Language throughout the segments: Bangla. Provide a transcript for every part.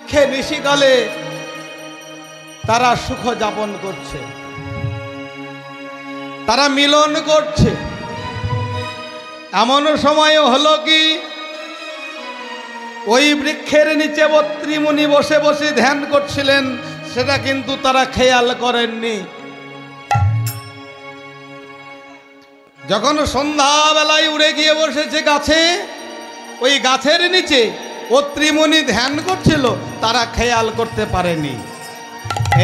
বৃক্ষে নিশিকালে তারা সুখ যাপন করছে, তারা মিলন করছে। এমন সময় হলো কি ওই বৃক্ষের নিচে অত্রি মুনি বসে বসে ধ্যান করছিলেন, সেটা কিন্তু তারা খেয়াল করেননি। যখন সন্ধ্যাবেলায় উড়ে গিয়ে বসেছে গাছে, ওই গাছের নিচে অত্রি মুনি ধ্যান করছিল, তারা খেয়াল করতে পারেনি।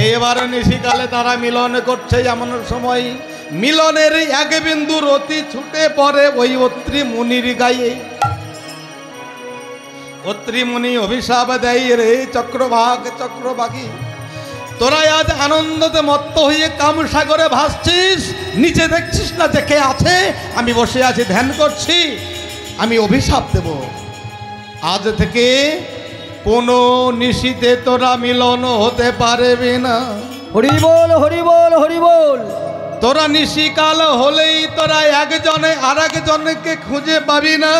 এইবার নিশিকালে তারা মিলন করছে, এমন সময় মিলনের এক বিন্দু রতি ছুটে পড়ে ওই অত্রি মুনির গায়ে। অত্রি মুনি অভিশাপ দেয়, রে চক্রবাক চক্রবাকী, তোরা আজ আনন্দতে মত্ত হয়ে কামসাগরে ভাসছিস, নিচে দেখছিস না যে কে আছে? আমি বসে আছি ধ্যান করছি, আমি অভিশাপ দেব, আজ থেকে কোনো নিশিতে তোরা মিলন হতে পারবি না। হরি বল হরি বল হরি বল। তোরা নিশিকাল হলেই তোরা একজনে আর একজনকে খুঁজে পাবি না।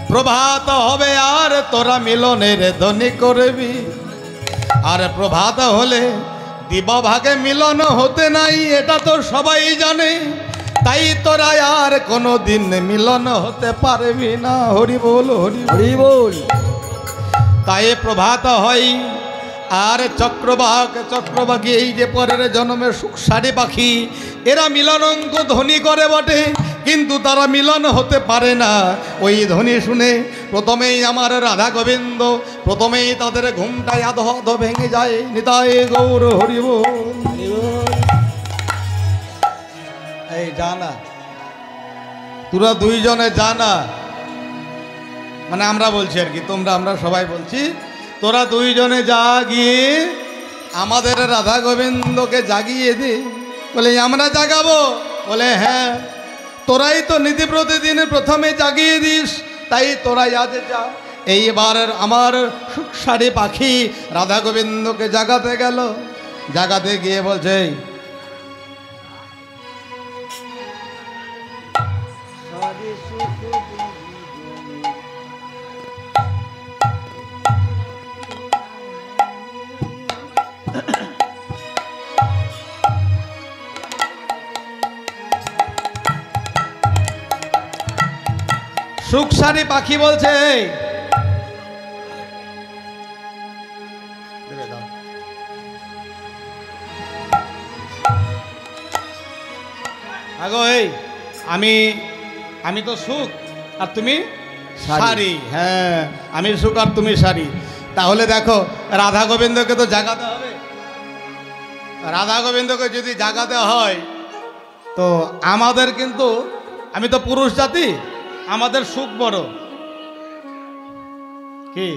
প্রভাত হবে আর তোরা মিলনের ধ্বনি করবি, আর প্রভাত হলে দিবাভাগে মিলন হতে নাই, এটা তো সবাই জানে। তাই তোরা আর কোনো দিন মিলন হতে পারবি না। হরি বল হরি হরি বল। তাই প্রভাত হয় আর চক্রবাক চক্রবাকী, এই যে পরের জন্মে সুখসারি পাখি, এরা মিলনাঙ্ক ধ্বনি করে বটে, কিন্তু তারা মিলন হতে পারে না। ওই ধ্বনি শুনে প্রথমেই আমার রাধা গোবিন্দ, প্রথমেই তাদের ঘুমটায় আধো আধো ভেঙে যায়। নিতাই গৌর হরি বল। এই জানা তোরা দুইজনে জানা, মানে আমরা বলছি আর কি, তোমরা আমরা সবাই বলছি, তোরা দুইজনে যা গিয়ে আমাদের রাধা গোবিন্দকে জাগিয়ে দে। বলে আমরা জাগাবো? বলে হ্যাঁ, তোরাই তো নীতি প্রতিদিন প্রথমে জাগিয়ে দিস, তাই তোরাই আজ যা। এইবার আমার সুখসারি পাখি রাধা গোবিন্দকে জাগাতে গেল, জাগাতে গিয়ে বলছে, সুখসারি পাখি বলছে, আগো এই আমি তো সুখ আর তুমি সারি। হ্যাঁ, আমি সুখ আর তুমি সারি। তাহলে দেখো, রাধা গোবিন্দকে তো জাগাতে হবে। রাধা গোবিন্দকে যদি জাগাতে হয় তো আমাদের কিন্তু, আমি তো পুরুষ জাতি, আমাদের সুখ বড়। কি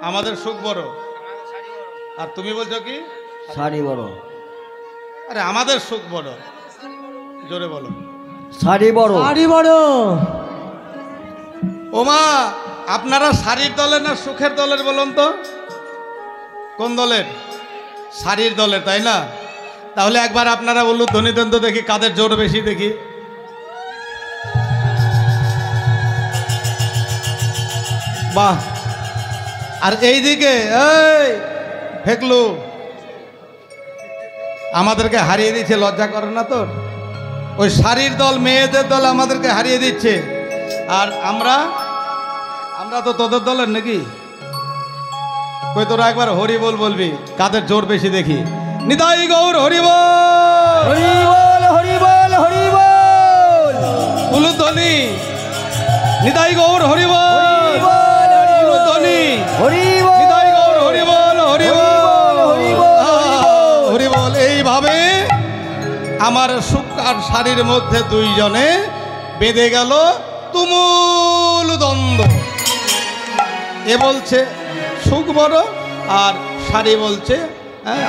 আমাদের সুখ বড়? আর তুমি বলছো কি শাড়ি বড়? আরে আমাদের সুখ বড়, জোরে বলো। শাড়ি বড়। শাড়ি বড়। ওমা, আপনারা শাড়ির দলের না সুখের দলের বলুন তো? কোন দলের? শাড়ির দলের, তাই না? তাহলে একবার আপনারা বলুন, ধ্বনি দেন তো দেখি, কাদের জোর বেশি দেখি। বাহ। আর এইদিকে এই ফেকলু আমাদেরকে হারিয়ে দিচ্ছে, লজ্জা করে না তোর? ওই শাড়ির দল, মেয়েদের দল আমাদেরকে হারিয়ে দিচ্ছে, আর আমরা তো তোদের দলের নাকি? কই তোরা একবার হরি বল বলবি, কাদের জোর বেশি দেখি। নিতাই গৌর হরি বল। হরি বল হরি বল হরি বল। উলুধ্বনি নিতাই গৌর হরি বল। উলুধ্বনি হরি বল। নিতাই গৌর হরি বল হরি বল হরি বল। এইভাবে আমার সুখ আর শাড়ির মধ্যে দুইজনে বেঁধে গেল তুমুল দ্বন্দ্ব। এ বলছে সুখ বড়, আর শাড়ি বলছে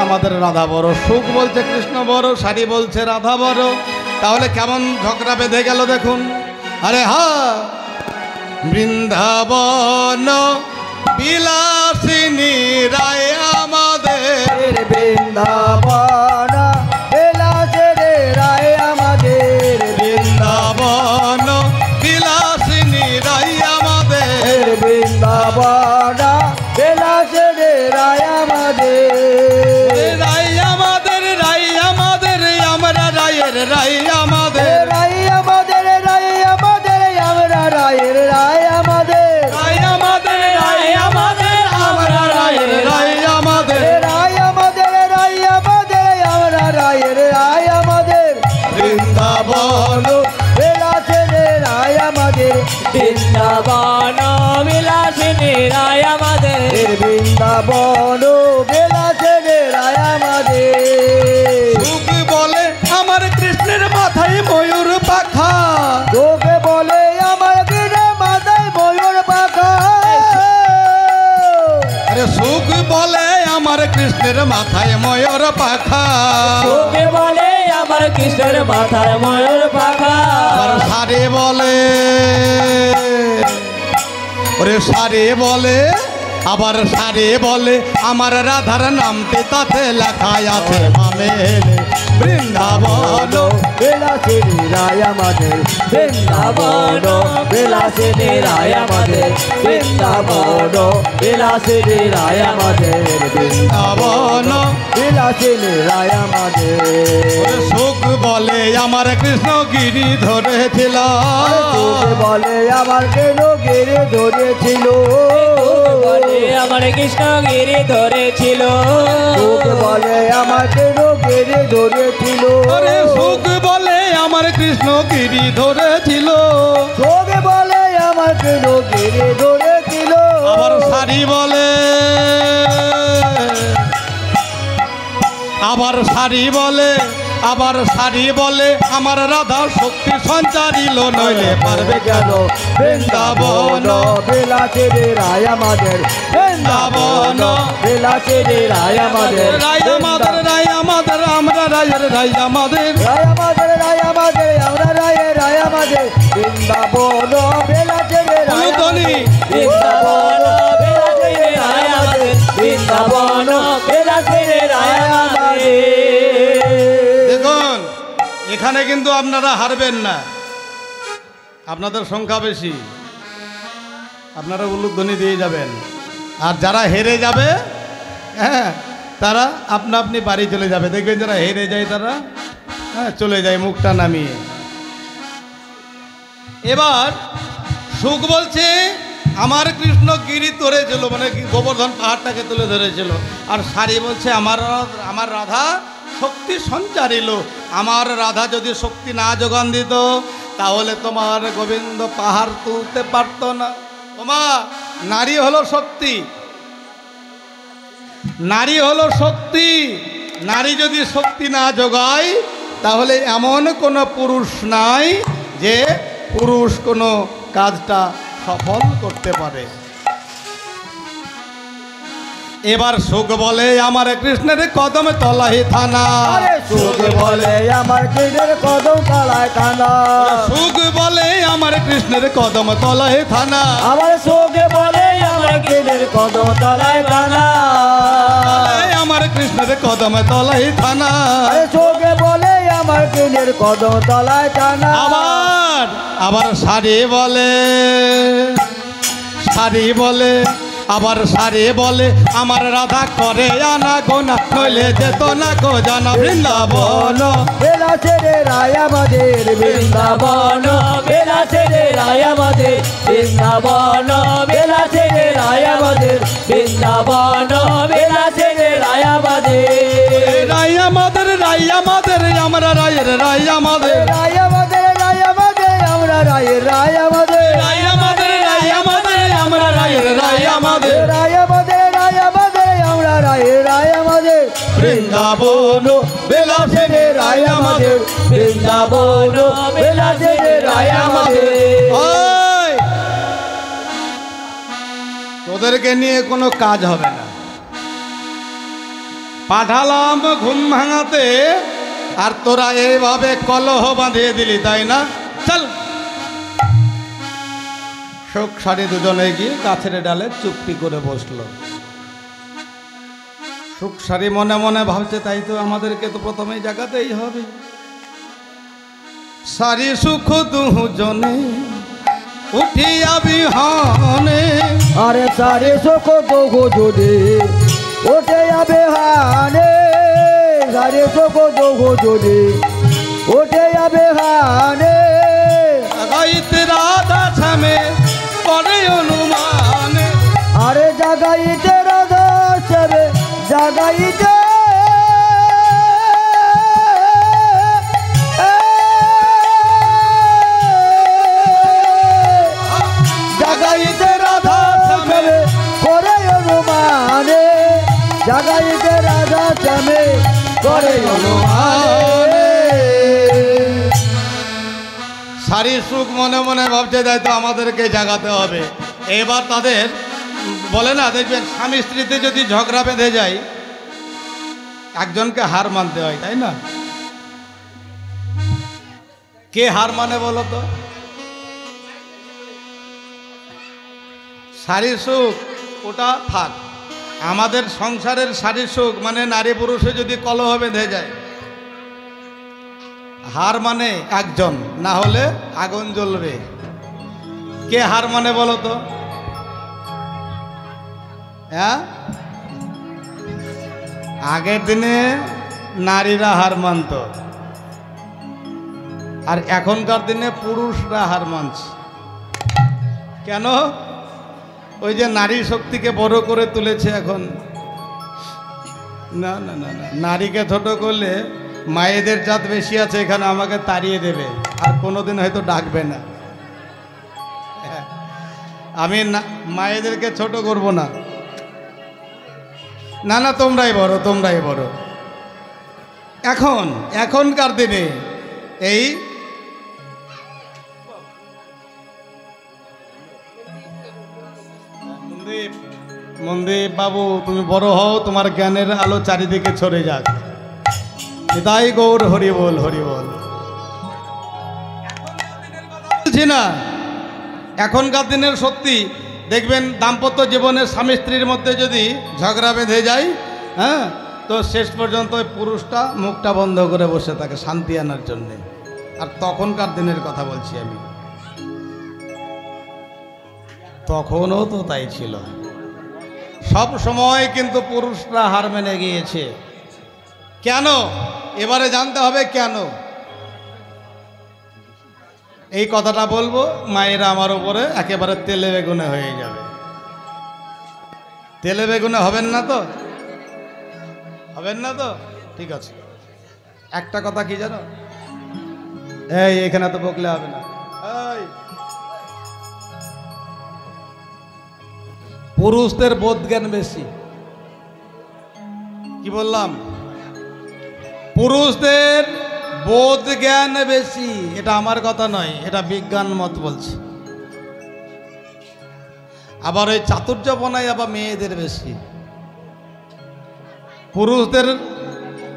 আমাদের রাধা বড়। সুখ বলছে কৃষ্ণ বড়, শাড়ি বলছে রাধা বড়। তাহলে কেমন ঝগড়া বেঁধে গেল দেখুন। আরে হা, বৃন্দাবন বিলাসিনী রায় আমাদের, বৃন্দাবন বিলাসিনী রায় আমাদের, বৃন্দাবন বিলাসিনী রায় আমাদের, বৃন্দাবন আমাদের রাই আমাদের রাই আমাদের আমরা রায়ের রাই আমাদের রাই আমাদের রাই আমাদের আমরা রায়ের রাই আমাদের রাই আমাদের রাই আমাদের আমরা রায়ের রাই আমাদের রাই আমাদের রাই আমাদের আমরা রায়ের রাই আমাদের বৃন্দাবন বেলাসেনে রায় আমাদের বৃন্দাবন বিলাসিনী রায় আমাদের বৃন্দাবন বেলাসেনে রায় আমাদের সুখ বলে আমার কৃষ্ণের মাথায় ময়ূর পাখা তোকে বলে আমার দিনে মাথায় ময়ূর পাখা আরে সুখ বলে আমার কৃষ্ণের মাথায় ময়ূর পাখা তোকে বলে আমার কৃষ্ণের মাথায় ময়ূর পাখা আর সারে বলে ওরে সারে বলে আবার সারে বলে আমার রাধার নামটি তাতে লেখায় আছে মামেলে বৃন্দাবন বেলাসেনে রায় আমাদের বৃন্দাবন বিলাসিনী রায় আমাদের বৃন্দাবন বিলাসিনী রায় আমাদের বৃন্দাবন বেলাসেনে রায় আমাদের ওরে সুখ বলে আমার কৃষ্ণ গিরি ধরেছিল তোকে বলে আমার কেন গেড়ে ধরেছিল বলে আমার কৃষ্ণগিরি ধরেছিল তোকে বলে আমার কেন গেড়ে ধরেছিল ওরে সুখ বলে আমার কৃষ্ণ গিরি ধরেছিল তোকে বলে আমার কেন গেড়ে ধরেছিল আবার সারি বলে আবার সারি বলে আবার সারি বলে আমার রাধা শক্তি সঞ্চারিল নইলে পারবে কেন বৃন্দাবন বেলাসেনে রায় আমাদের বৃন্দাবন বেলাসেনে রায় আমাদের রাই আমাদের রাই আমাদের আমরা রায়ের রাই আমাদের রায় আমাদের রায় আমাদের আমরা রায় রায় আমাদের বৃন্দাবন বেলাসেনে রায় অনুধ্বনি। বৃন্দাবন বিলাসিনী রায় আমাদের বৃন্দাবন বিলাসিনী রায় আমাদের দেখুন এখানে কিন্তু আপনারা হারবেন না আপনাদের সংখ্যা বেশি আপনারা উল্লুধ্বনি দিয়ে যাবেন আর যারা হেরে যাবে হ্যাঁ তারা আপনা আপনি বাড়ি চলে যাবে দেখবেন যারা হেরে যায় তারা হ্যাঁ চলে যায় মুখটা নামিয়ে এবার সুখ বলছে আমার কৃষ্ণ গিরি ধরেছিল মানে গোবর্ধন পাহাড়টাকে তুলে ধরেছিল আর সারি বলছে আমার রাধা শক্তি সঞ্চারিল আমার রাধা যদি শক্তি না যোগান দিত তাহলে তোমার গোবিন্দ পাহাড় তুলতে পারতো না তোমার নারী হলো শক্তি নারী হলো শক্তি নারী যদি শক্তি না যোগায় তাহলে এমন কোনো পুরুষ নাই যে পুরুষ কোনো কাজটা সফল করতে পারে এবার সুখ বলে আমার কৃষ্ণের কদম তলাহি থানা আরে সুখ বলে আমার কৃষ্ণের কদম তলায় থানা সুখ বলে আমার কৃষ্ণের কদম তলাহি থানা আমার সুখ বলে আমার কৃষ্ণের কদম তলায় থানা আমার কৃষ্ণের কদম তলাহি থানা আরে সুখ বলে আমার কৃষ্ণের কদম তলায় থানা আবার আবার সারি বলে আবার সারি বলে আমার রাধা করে আনা গোনা নইলে যেত না গো জানা বৃন্দাবন বেলাসেনে রায় আমাদের বৃন্দাবন বিলাসিনী রায় আমাদের বৃন্দাবন বিলাসিনী রায় আমাদের বৃন্দাবন বিলাসিনী রায় আমাদের রাই আমাদের আমরা রায়ের রাই আমাদের রায় আমাদের রায় আমাদের আমরা রায়ের রায় আমাদের রাই আমাদের আমরা রায়ের রাই আমাদের রায় আমাদের রায় আমাদের আমরা রায়ের রায় আমাদের বৃন্দাবন বিলাসিনী রাই আমাদের বৃন্দাবন বিলাসিনী রায় আমাদের ওই, তোদেরকে নিয়ে কোনো কাজ হবে না পাঠালাম ঘুম ভাঙাতে আর তোরা এইভাবে কলহ বাঁধিয়ে দিলি তাই না চল শোক সারি দুজনে গিয়ে গাছের ডালে চুপটি করে বসলো সুখ সারি মনে মনে ভাবছে তাই তো আমাদেরকে তো প্রথমেই জাগাতেই হবে সারি সুখ দুজনে উঠিয়া বিহানে আরে সারে সুখ বহু যদি ওঠে যাবে হানে সারে চোখো চোখো যদি ওঠে যাবে হানে গাইতে রাধা ছামে করে অনুমানে আরে জাগাইতে রাধা সেবে জাগাইতে জাগাইতে রাধা সেবে করে অনুমানে জাগাইতে রাধা সেবে করে অনুমানে সারি সুখ মনে মনে ভাবছে তাই তো আমাদেরকে জাগাতে হবে। এবার তাদের বলে না, দেখবেন স্বামী স্ত্রীতে যদি ঝগড়া বেঁধে যায় একজনকে হার মানতে হয়, তাই না? কে হার মানে বলো তো? শারীর সুখ ওটা থাক, আমাদের সংসারের শারীর সুখ মানে নারী পুরুষে যদি কলহ বেঁধে যায়, হার মানে একজন, না হলে আগুন জ্বলবে। কে হার মানে বলো তো? হ্যাঁ, আগের দিনে নারীরা হার মানত, আর এখনকার দিনে পুরুষরা হার মানছে। কেন? ওই যে নারী শক্তিকে বড় করে তুলেছে এখন। না না না না, নারীকে ছোট করলে মায়েদের জাত বেশি আছে এখানে, আমাকে তাড়িয়ে দেবে আর কোনোদিন হয়তো ডাকবে না। আমি না মায়েদেরকে ছোট করব না। না না, তোমরাই বড়, তোমরাই বড়। এখনকার দিনে এই মন্দীপ বাবু, তুমি বড় হও, তোমার জ্ঞানের আলো চারিদিকে ছড়ে যাক। তাই গৌর হরি বল, হরি বল। বলছি না, এখনকার দিনের সত্যি দেখবেন দাম্পত্য জীবনের স্বামী স্ত্রীর মধ্যে যদি ঝগড়া বেঁধে যায়, হ্যাঁ, তো শেষ পর্যন্ত ওই পুরুষটা মুখটা বন্ধ করে বসে থাকে শান্তি আনার জন্যে। আর তখনকার দিনের কথা বলছি আমি, তখনও তো তাই ছিল। সব সময় কিন্তু পুরুষরা হার মেনে গিয়েছে। কেন? এবারে জানতে হবে কেন। এই কথাটা বলবো, মায়েরা আমার উপরে একেবারে তেলে বেগুনে হয়ে যাবে। তেলে বেগুনে হবেন না তো? হবেন না তো? ঠিক আছে। একটা কথা কি জানো, এই এখানে তো বকলে হবে না। এই পুরুষদের বোধ জ্ঞান বেশি। কি বললাম? পুরুষদের বোধ জ্ঞান বেশি। এটা আমার কথা নয়, এটা বিজ্ঞান মত বলছে। আবার ওই চাতুর্যপনায় আবার মেয়েদের বেশি। পুরুষদের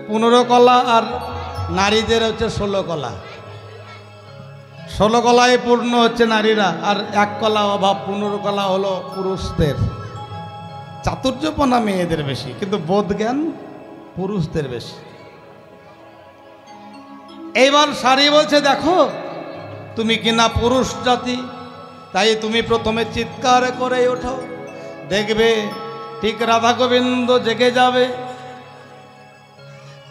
15 কলা আর নারীদের হচ্ছে 16 কলা। 16 কলায় পূর্ণ হচ্ছে নারীরা, আর 1 কলা অভাব, 15 কলা হলো পুরুষদের। চাতুর্যপনা মেয়েদের বেশি, কিন্তু বোধ জ্ঞান পুরুষদের বেশি। এইবার সারি বলছে, দেখো তুমি কিনা পুরুষ জাতি, তাই তুমি প্রথমে চিৎকার করে ওঠো, দেখবে ঠিক রাধা গোবিন্দ জেগে যাবে।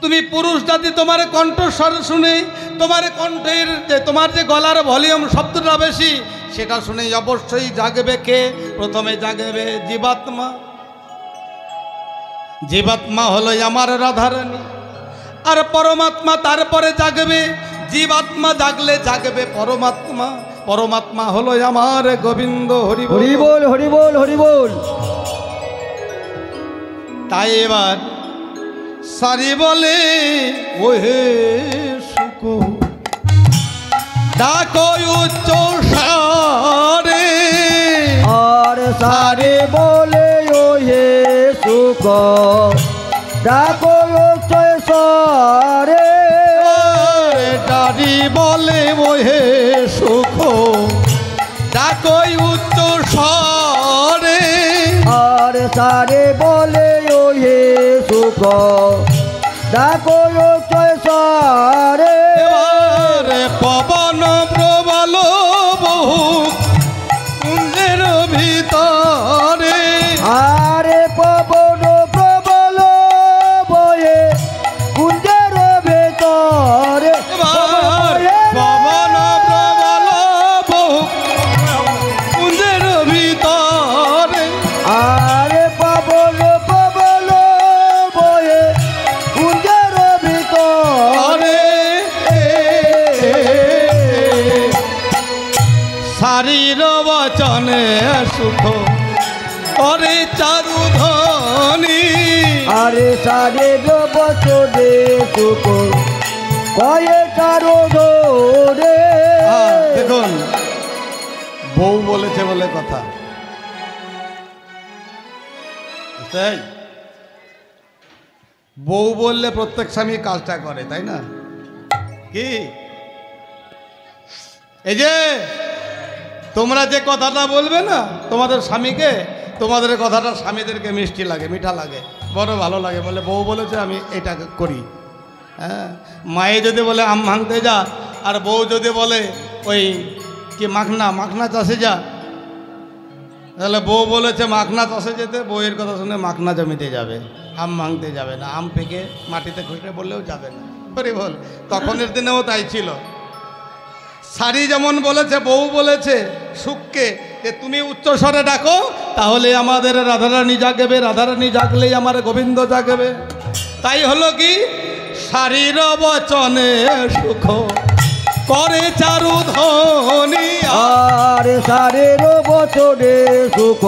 তুমি পুরুষ জাতি, তোমার কণ্ঠস্বর শুনে, তোমার কণ্ঠের যে তোমার যে গলার ভলিউম শব্দটা বেশি, সেটা শুনে অবশ্যই জাগবে কে? প্রথমে জাগবে জীবাত্মা। জীবাত্মা হলো আমার রাধারানী, আর পরমাত্মা তারপরে জাগবে। জীবাত্মা জাগলে জাগবে পরমাত্মা। পরমাত্মা হলো আমার গোবিন্দ। হরি হরি বল, হরি বল, হরি বল। তাই এবার সারি বলে, ওহে সুখ ডাকো উচ্চ স্বরে। আর সারে বলে ও হে সুখ ডাকো উচ্চৈ স্বরে। ডারি বলে, ওহে সুখ ডাকো উচ্চ স্বরে। আর সারে বলে ও হে সুখ ডাকো উচ্চৈ স্বরে। এবারে পবন প্রবল বহু কুঞ্জের ভিতরে। আরে পবন প্রবল বচনে সুখ করে চারু ধনী। আরে সারে বছরে সুখ কয়ে চারো ধরে। দেখুন বউ বলেছে বলে কথা, তাই বউ বললে প্রত্যেক স্বামী কাজটা করে, তাই না? কি এই যে তোমরা যে কথাটা বলবে না তোমাদের স্বামীকে, তোমাদের কথাটা স্বামীদেরকে মিষ্টি লাগে, মিঠা লাগে, বড় ভালো লাগে, বলে বউ বলেছে আমি এটা করি। হ্যাঁ, মায়ে যদি বলে আম ভাঙতে যা, আর বউ যদি বলে ওই কি মাখনা চাষে যা, তাহলে বউ বলেছে মাখনা চাষে যেতে, বউয়ের কথা শুনে মাখনা জমিতে যাবে, আম ভাঙতে যাবে না, আম পেকে মাটিতে খুঁটে বললেও যাবে না। বল তখনের দিনেও তাই ছিল। শাড়ি যেমন বলেছে, বউ বলেছে সুখকে যে তুমি উচ্চস্বরে ডাকো তাহলে আমাদের রাধারানী জাগবে, রাধারানী জাগলেই আমার গোবিন্দ জাগবে। তাই হলো কি শারীর বচনে সুখ করে চারু ধনী। আরে সারের বছরে সুখ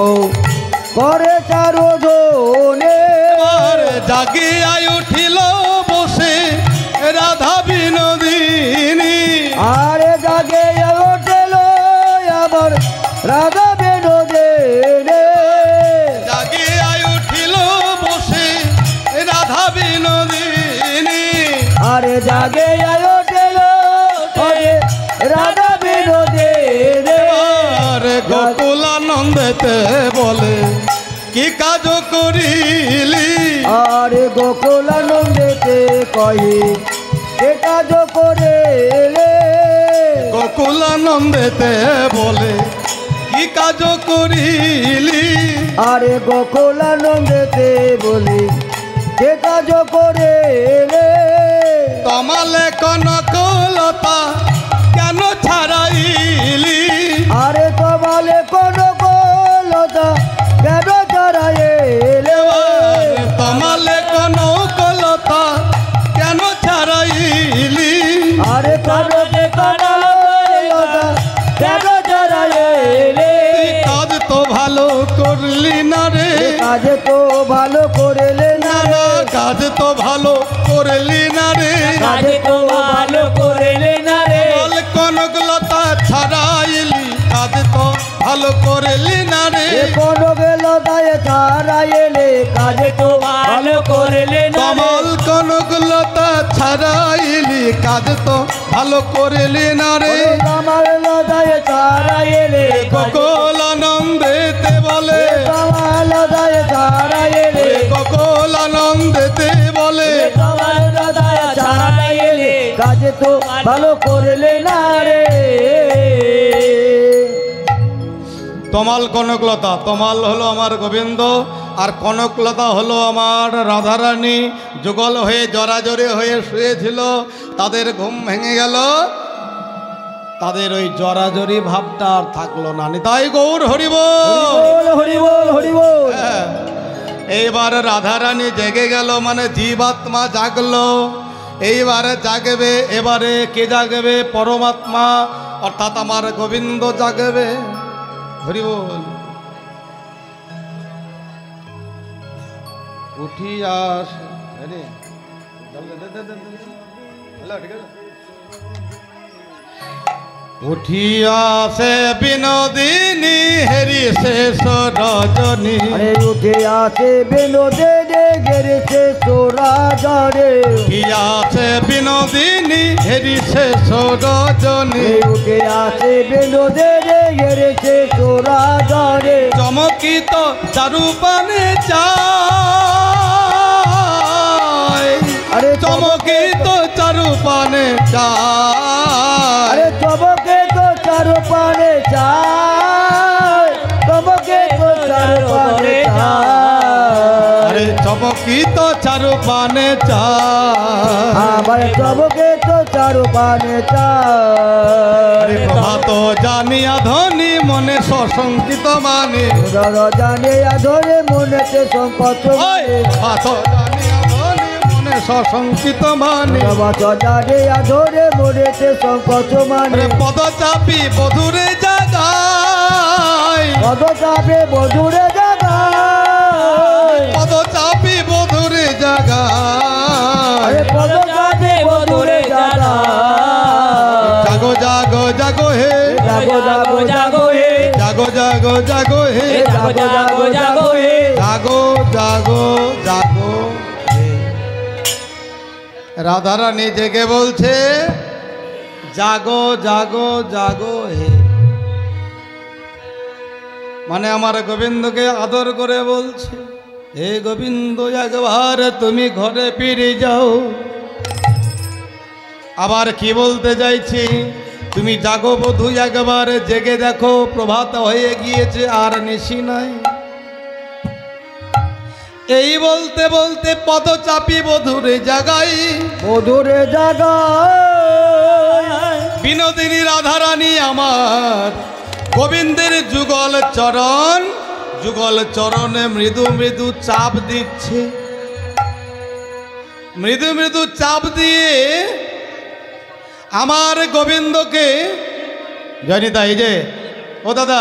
করে চারো ধনে। আর জাগিয়া উঠিল বসে রাধা বিনোদিনী। আরে জাগে ওঠেল আমার রাধা বিনোদিনী। জাগিয়া উঠিল বসে রাধা বিনোদিনী। আরে জাগে ওঠেল রাধা বিনোদিনী। আর গোকুলানন্দেতে বলে কি কাজ করিলি। আরে গোকুলানন্দেতে কয়ে কে কাজ করে। গোকুলানন্দেতে বলে কি কাজ করিলি। আরে গোকুলানন্দেতে বলে কে কাজ করে। তমালে কনকলতা কেন ছাড়াইলি। আরে তোমালে কোন কলতা কেন চড়াইলে। তমালে কনকলতা কেন ছাড়াইলি। আরে তোমালে কোন কলতা কেন চড়াইলে। কাজ তো ভালো করলি না রে। কাজ তো ভালো করলে না না কাজ তো ভালো করলি না রে। কাজ তো ভালো করলে না রে। বল কনকলতা ছাড়াইলি কাজ তো ভালো করলি না রে। কোন গেল দায়ে ছাড়াইলে কাজ তো ভালো করলে না রে। কমল কনকলতা ছাড়াইলি কাজ তো ভালো করলি না রে। আমার লদায়ে ছাড়াইলে গোকুলানন্দেতে বলে আমার লদায়ে ছাড়াইলে গোকুলানন্দেতে বলে আমার লদায়ে ছাড়াইলে কাজ তো ভালো করলে না রে। তমাল কনকলতা, তমাল হলো আমার গোবিন্দ আর কনকলতা হলো আমার রাধারানী। যুগল হয়ে জরাজরে হয়ে শুয়েছিল, তাদের ঘুম ভেঙে গেল, তাদের ওই জরাজরি ভাবটা আর থাকলো না। তাই গৌর হরিবল। হরিবল হরিবল। হ্যাঁ, এইবার রাধারানী জেগে গেল, মানে জীবাত্মা জাগলো। এইবারে জাগবে, এবারে কে জাগবে? পরমাত্মা অর্থাৎ আমার গোবিন্দ জাগবে। হরি বল। উঠিয়াস উঠিয়াছে বিনোদিনী হেরি শেষ রজনী। আরে উঠে আসে বিনোদে গেরেছে সোরা জরে। উঠিয়াছে বিনোদিনী হেরি শেষ রজনী। উঠে আসে বিনোদে গেরেছে সোরা জরে। চমকিত চারুপানে চায়। আরে চমকিত চারুপানে চায়। আরে চমকে তো চারো পানে চায়। চমকে তো চারো পানে চায়। আরে চমকিত চারুপানে চায়। আমার চমকে তো চারো পানে আরে চায়। প্রভাত জানিয়া ধনী মনে সশঙ্কিত মানে। জানে আধরে মনেতে সংকট মানে। প্রভাত জানিয়া ধনী মনে সশঙ্কিত মানে। জানে আধরে মনেতে সংকট মানে। পদ চাপি বধুরে জাগায়। পদ চাপে বধুরে জাগায় পদ চাপি বধুরে জাগায় পদ চাপে বধুরে জাগায় জাগো জাগো জাগো হে জাগো জাগো জাগো হে জাগো জাগো জাগো হে জাগো জাগো জাগো হে জাগো জাগো জাগো হে। রাধারানী জেগে বলছে জাগো জাগো জাগো হে, মানে আমার গোবিন্দকে আদর করে বলছে হে গোবিন্দ একবার তুমি ঘরে ফিরে যাও। আবার কি বলতে চাইছি, তুমি জাগো বধূ একবার জেগে দেখো প্রভাত হয়ে গিয়েছে আর নিশি নাই। এই বলতে বলতে পদ চাপি বধূরে জাগাই বধুরে জাগায় বিনোদিনী রাধারানী আমার গোবিন্দের যুগল চরণে মৃদু মৃদু চাপ দিচ্ছে। মৃদু মৃদু চাপ দিয়ে আমার গোবিন্দকে জয়নিতা, এই যে ও দাদা,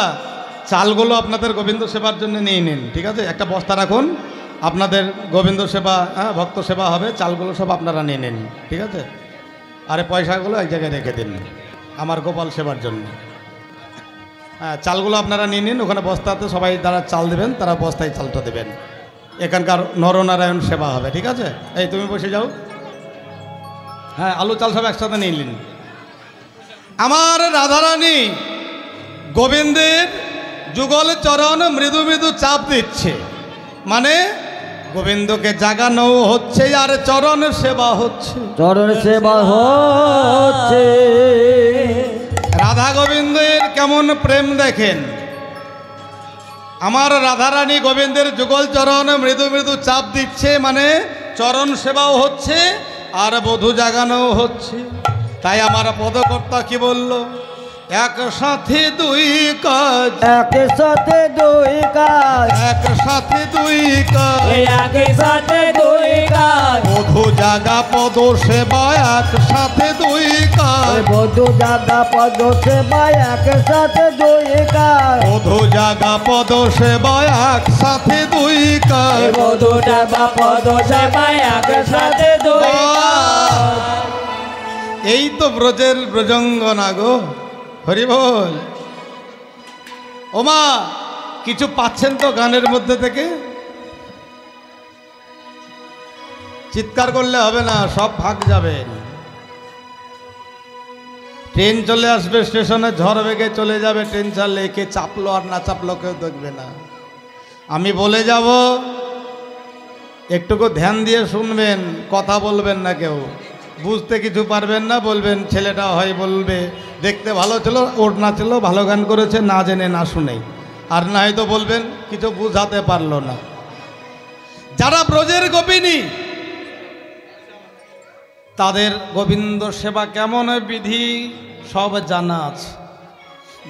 চালগুলো আপনাদের গোবিন্দ সেবার জন্য নিয়ে নিন, ঠিক আছে? একটা বস্তা রাখুন, আপনাদের গোবিন্দ সেবা, হ্যাঁ ভক্ত সেবা হবে, চালগুলো সব আপনারা নিয়ে নিন, ঠিক আছে? আরে পয়সাগুলো এক জায়গায় রেখে দিন আমার গোপাল সেবার জন্য। হ্যাঁ, চালগুলো আপনারা নিয়ে নিন, ওখানে বস্তাতে সবাই যারা চাল দেবেন তারা বস্তায় চালটা দেবেন। এখানকার নরনারায়ণ সেবা হবে, ঠিক আছে? এই তুমি বসে যাও। হ্যাঁ, আলু চাল সব একসাথে নিয়ে নিন। আমার রাধারানী গোবিন্দের যুগল চরণ মৃদু মৃদু চাপ দিচ্ছে, মানে গোবিন্দকে জাগানো হচ্ছে আর চরণ সেবা হচ্ছে। চরণ সেবা হচ্ছে। রাধা গোবিন্দের কেমন প্রেম দেখেন। আমার রাধারানী গোবিন্দের যুগল চরণ মৃদু মৃদু চাপ দিচ্ছে, মানে চরণ সেবাও হচ্ছে আর বধূ জাগানো হচ্ছে। তাই আমার পদকর্তা কি বলল, একসাথে দুই কাজ, একসাথে দুই কাজ, একসাথে দুই কাজ, একই সাথে দুই কাজ, বধূ জাগা পদ সেবা একসাথে দুই কাজ, বধু জাগা পদ সেবা একসাথে দুই কাজ, বধূ জাগা পদ সেবা একসাথে দুই কাজ। বধূটা বা পদ সেবা একসাথে দুই কাজ। এই তো ব্রজের ব্রজঙ্গনা গো, হরি বল। ওমা, কিছু পাচ্ছেন তো গানের মধ্যে থেকে? চিৎকার করলে হবে না, সব ভাগ যাবে। ট্রেন চলে আসবে স্টেশনে, ঝড় বেগে চলে যাবে, ট্রেন চাললে কে চাপলো আর না চাপলো কেউ দেখবে না। আমি বলে যাব, একটুকু ধ্যান দিয়ে শুনবেন, কথা বলবেন না কেউ। বুঝতে কিছু পারবেন না, বলবেন ছেলেটা হয় বলবে দেখতে ভালো ছিল, ওর না ছিল, ভালো গান করেছে, না জেনে না শুনেই। আর না হয়তো বলবেন কিছু বুঝাতে পারলো না। যারা ব্রজের গোপিনী তাদের গোবিন্দ সেবা কেমন বিধি সব জানা আছে,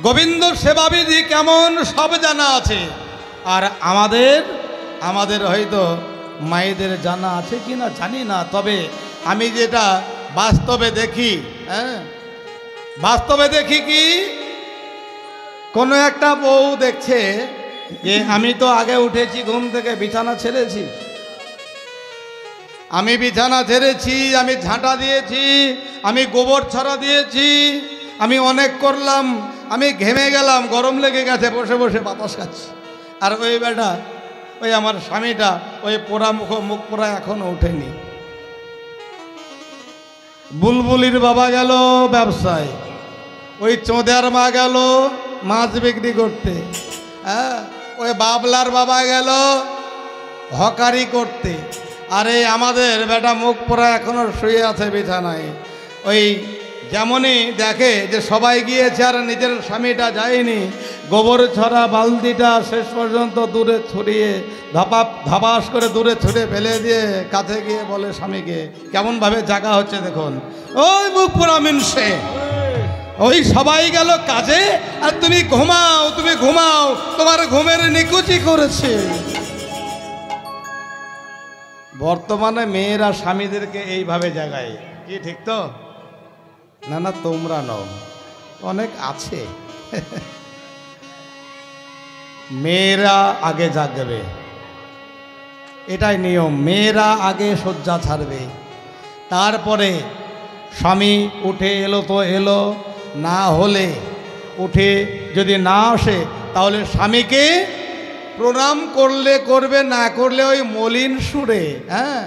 গোবিন্দ সেবা বিধি কেমন সব জানা আছে। আর আমাদের হয়তো মায়েদের জানা আছে কি না জানি না, তবে আমি যেটা বাস্তবে দেখি, হ্যাঁ বাস্তবে দেখি কি, কোনো একটা বউ দেখছে যে আমি তো আগে উঠেছি ঘুম থেকে, বিছানা ছেড়েছি, আমি বিছানা ছেড়েছি, আমি ঝাঁটা দিয়েছি, আমি গোবর ছড়া দিয়েছি, আমি অনেক করলাম, আমি ঘেমে গেলাম, গরম লেগে গেছে, বসে বসে বাতাস খাচ্ছি। আর ওই বেটা, ওই আমার স্বামীটা, ওই পোড়া মুখ পোড়া এখনো ওঠেনি। বুলবুলির বাবা গেল ব্যবসায়, ওই চোঁদের মা গেল মাছ বিক্রি করতে, হ্যাঁ ওই বাবলার বাবা গেল হকারি করতে। আরে আমাদের বেটা মুখ পোড়া এখনো শুয়ে আছে বিছানায়। ওই যেমনই দেখে যে সবাই গিয়েছে আর নিজের স্বামীটা যায়নি, গোবর ছড়া বালতিটা শেষ পর্যন্ত দূরে ছড়িয়ে ধাপাস করে দূরে ছুঁড়ে ফেলে দিয়ে কাছে গিয়ে বলে স্বামীকে, কেমনভাবে জাগা হচ্ছে দেখুন, ওই মুখ পোড়া মিনসে, ওই সবাই গেল কাজে আর তুমি ঘুমাও, তুমি ঘুমাও, তোমার ঘুমের নিকুচি করেছে। বর্তমানে মেয়েরা স্বামীদেরকে এইভাবে জাগায়, কি ঠিক তো? না না, তোমরা নও, অনেক আছে। মেয়েরা আগে জাগবে, এটাই নিয়ম। মেয়েরা আগে শয্যা ছাড়বে, তারপরে স্বামী উঠে এলো তো এলো, না হলে উঠে যদি না আসে তাহলে স্বামীকে প্রণাম করলে করবে, না করলে ওই মলিন সুরে, হ্যাঁ,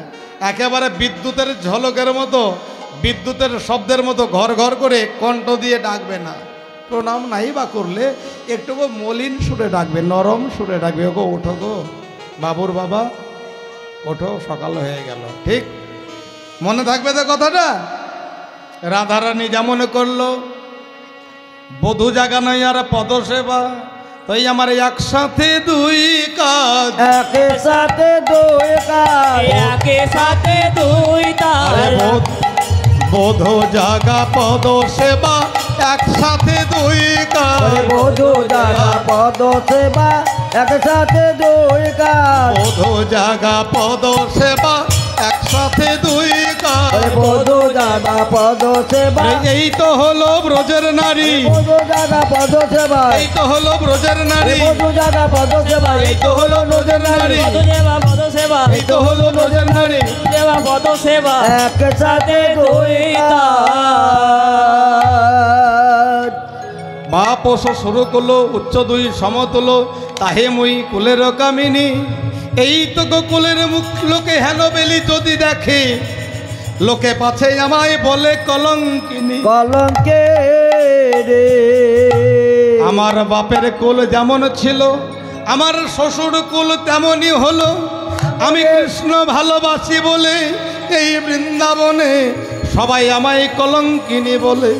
একেবারে বিদ্যুতের ঝলকের মতো, বিদ্যুতের শব্দের মতো ঘর ঘর করে কণ্ঠ দিয়ে ডাকবে না। প্রণাম নাই বা করলে একটু মলিন সুরে ডাকবে, নরম সুরে ডাকবে, ওগো ওঠো গো বাবুর বাবা, ওঠো, সকাল হয়ে গেল। ঠিক মনে থাকবে তো কথাটা? রাধারানী যেমন করলো, বধূ জাগানো আর পদসেবা, তাই আমার একসাথে দুই কাজ, একে সাথে দুই কাজ, একে সাথে দুই তার। বধূ জাগা পদ সেবা, একসাথে দুই কাজ। বধূ জাগা পদ সেবা, একসাথে দুই কাজ। বধূ জাগা পদ সেবা, একসাথে দুই কাজ। বধূ জাগা পদ সেবা, এই তো হলো ব্রজের নারী, বধূ জাগা পদ সেবা, এই তো হলো ব্রজের নারী, বধূ জাগা পদ সেবা, এই তো হলো ব্রজের নারী, পদ সেবা পদ সেবা, এই তো হলো ব্রজের নারী। সেবা পদ সেবা, একসাথে দুই কাজ। বাপ শুরু করলো উচ্চ দুই সমতুল, তাহে মুই কুলের কামিনী। এই তো গোকুলের মুখ লোকে হেন বেলি যদি দেখে, লোকে পাছে আমায় বলে কলঙ্কিনী। কলঙ্কে রে আমার বাপের কুল যেমন ছিল, আমার শ্বশুর কুল তেমনই হলো। আমি কৃষ্ণ ভালোবাসি বলে এই বৃন্দাবনে সবাই আমায় কলঙ্কিনী বলে।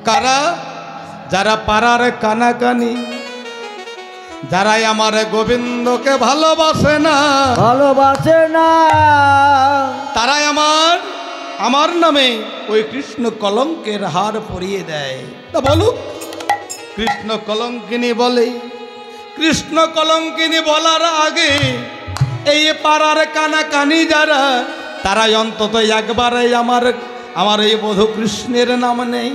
কারা? যারা পাড়ার কানাকানি, যারাই আমার গোবিন্দকে ভালোবাসে না, ভালোবাসে না, তারাই আমার নামে ওই কৃষ্ণ কলঙ্কের হার পরিয়ে দেয়। তা বলুক, কৃষ্ণ কলঙ্কিনী বলে। কৃষ্ণ কলঙ্কিনী বলার আগে এই পাড়ার কানাকানি যারা, তারাই অন্তত একবারে আমার এই বধূ কৃষ্ণের নাম নেই।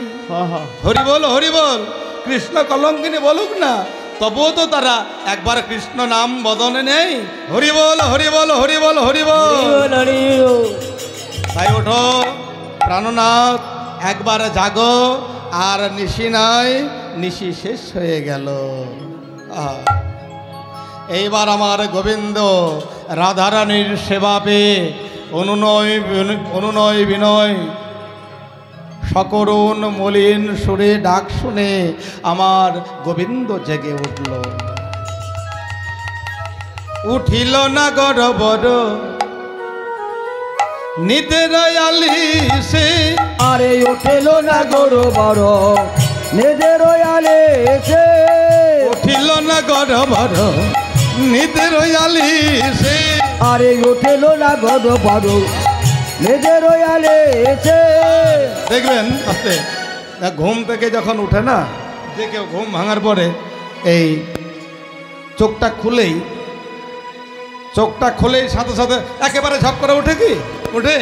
হরি বল, হরি বল। কৃষ্ণ কলঙ্কিনী বলুক না, তবুও তো তারা একবার কৃষ্ণ নাম বদনে নেই। হরি বল, হরি বল, হরি বল, হরি বল। তাই ওঠো প্রাণনাথ, একবার জাগো, আর নিশি নাই, নিশি শেষ হয়ে গেল। এইবার আমার গোবিন্দ রাধারানীর সেবা পেয়ে অনুনয় বিনয় সকরুণ মলিন সুরে ডাক শুনে আমার গোবিন্দ জেগে উঠল। উঠিল না গড়বড় নিদের আলিসে, আরে উঠিল না গরু বড় নিজের আলেছে। উঠিল না গড়বড় নিদের আলিসে, আরে উঠিল না গরু বড় নিজের আলেছে। দেখবেন আস্তে, ঘুম থেকে যখন উঠে না, যে কেউ ঘুম ভাঙার পরে এই চোখটা খুলেই সাথে সাথে একেবারে ঝপ করে উঠে উঠে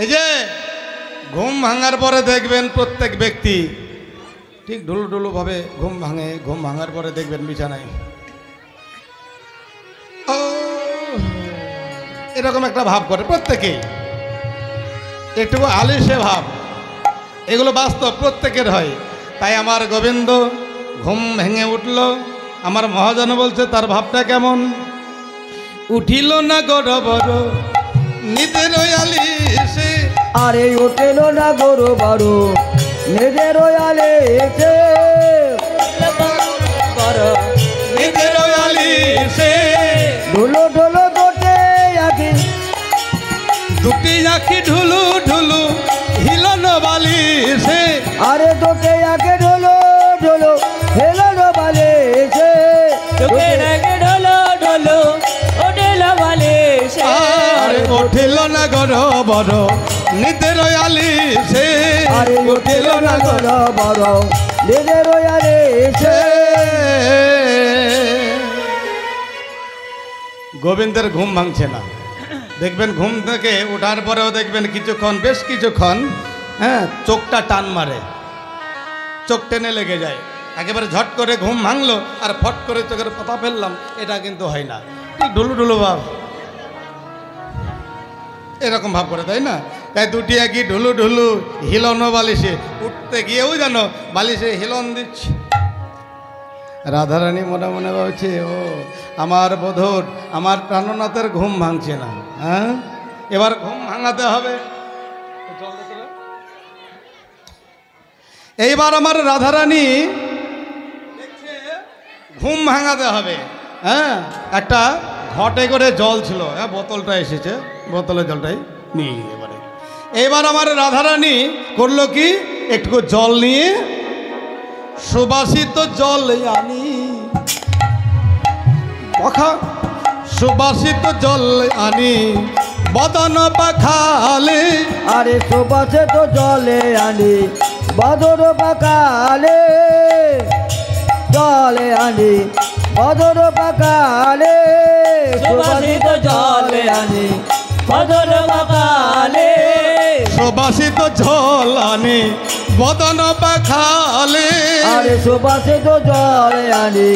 এই যে ঘুম ভাঙার পরে দেখবেন প্রত্যেক ব্যক্তি ঠিক ঢুলু ভাবে ঘুম ভাঙে। ঘুম ভাঙার পরে দেখবেন বিছানায় এরকম একটা ভাব করে প্রত্যেকেই, একটু আলিশে ভাব। এগুলো বাস্তব, প্রত্যেকের হয়। তাই আমার গোবিন্দ ঘুম ভেঙে উঠল। আমার মহাজন বলছে তার ভাবটা কেমন। উঠিল না গড়বড় নিদের আলিশে, আরে উঠিল না গরু বড় নিজের আলেছে। নিদের আলিশে, ঢুলো ঢুলো দোটে আগে, দুটি আঁখি ঢুলু ঢুলু হিলন বালিশে। আরে দোটে আগে ঢুলো ঢুলো হেলন বালেছে। আরে উঠিল না গড়বড় নিদের আলিশে, আরে উঠিল না গরু বড় নিজের আলেছে। গোবিন্দের ঘুম ভাঙছে না। দেখবেন ঘুম থেকে ওঠার পরেও দেখবেন কিছুক্ষণ, বেশ কিছুক্ষণ, হ্যাঁ, চোখটা টান মারে। চোখ টেনে লেগে যায়, একেবারে ঝট করে ঘুম ভাঙলো আর ফট করে চোখের পাতা ফেললাম, এটা কিন্তু হয় না। এই ঢুলু ঢুলু ভাব, এরকম ভাব করে, তাই না? তাই দুটি একই ঢুলু ঢুলু হিলনও বালিশে, উঠতে গিয়েও জানো বালিশে হিলন দিচ্ছে। রাধারানী মনে মনে ভাবছে, ও আমার বধূর, আমার প্রাণনাথের ঘুম ভাঙছে না, হ্যাঁ এবার ঘুম ভাঙাতে হবে। এইবার আমার রাধারানী দেখছে ঘুম ভাঙাতে হবে। হ্যাঁ, একটা ঘটে করে জল ছিল, হ্যাঁ বোতলটা এসেছে, বোতলের জলটাই নিয়ে এবারে। এইবার আমার রাধারানী করলো কি, একটু জল নিয়ে সুবাসিত জল আনি, সুবাসিত জল আনি বদন পাখালে। আরে সুবাসে তো জলে আনি বদর পাকালে, জলে আনি বদর পাকালে, সুবাসিত জলে আনি বদন পাকালে, সুবাসিত জল আনি বদন পাখালে। আরে সুবাসিত জলে আনি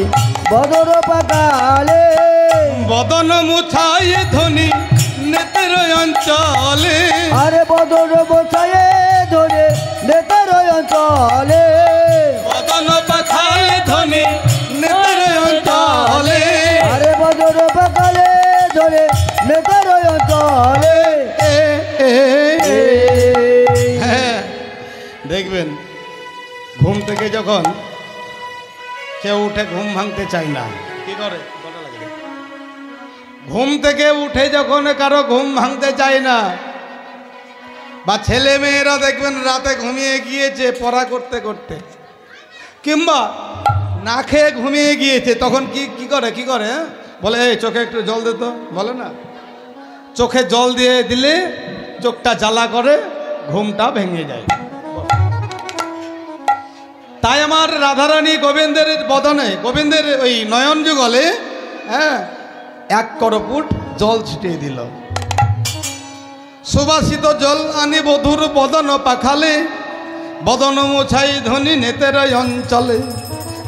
বদর পাকালে, বদন মুছাই ধ্বনি নেতের অঞ্চলে। আরে বদর বসায়ে ধরে নেতার অঞ্চলে, বদন পাখালে ধ্বনি নেতের অঞ্চলে। আরে বদর পাকালে ধরে নেতার অঞ্চলে। হ্যাঁ, দেখবেন ঘুম থেকে যখন কেউ উঠে ঘুম ভাঙতে চায় না, কি করে? ঘুম থেকে উঠে যখন কারো ঘুম ভাঙতে চায় না, বা ছেলে মেয়েরা দেখবেন রাতে ঘুমিয়ে গিয়েছে পড়া করতে করতে, কিংবা না খেয়ে ঘুমিয়ে গিয়েছে, তখন কি করে হ্যাঁ? বলে এই চোখে একটু জল দে তো, বলে না? চোখে জল দিয়ে দিলে চোখটা জ্বালা করে, ঘুমটা ভেঙে যায়। তাই আমার রাধারানী গোবিন্দের বদনে, গোবিন্দের ওই নয়ন যুগলে, হ্যাঁ এক করপুট জল ছিটিয়ে দিল। সুবাসিত জল আনি বধুর বদন পাখালে, বদন মুছাই ধ্বনি নেতের অঞ্চলে।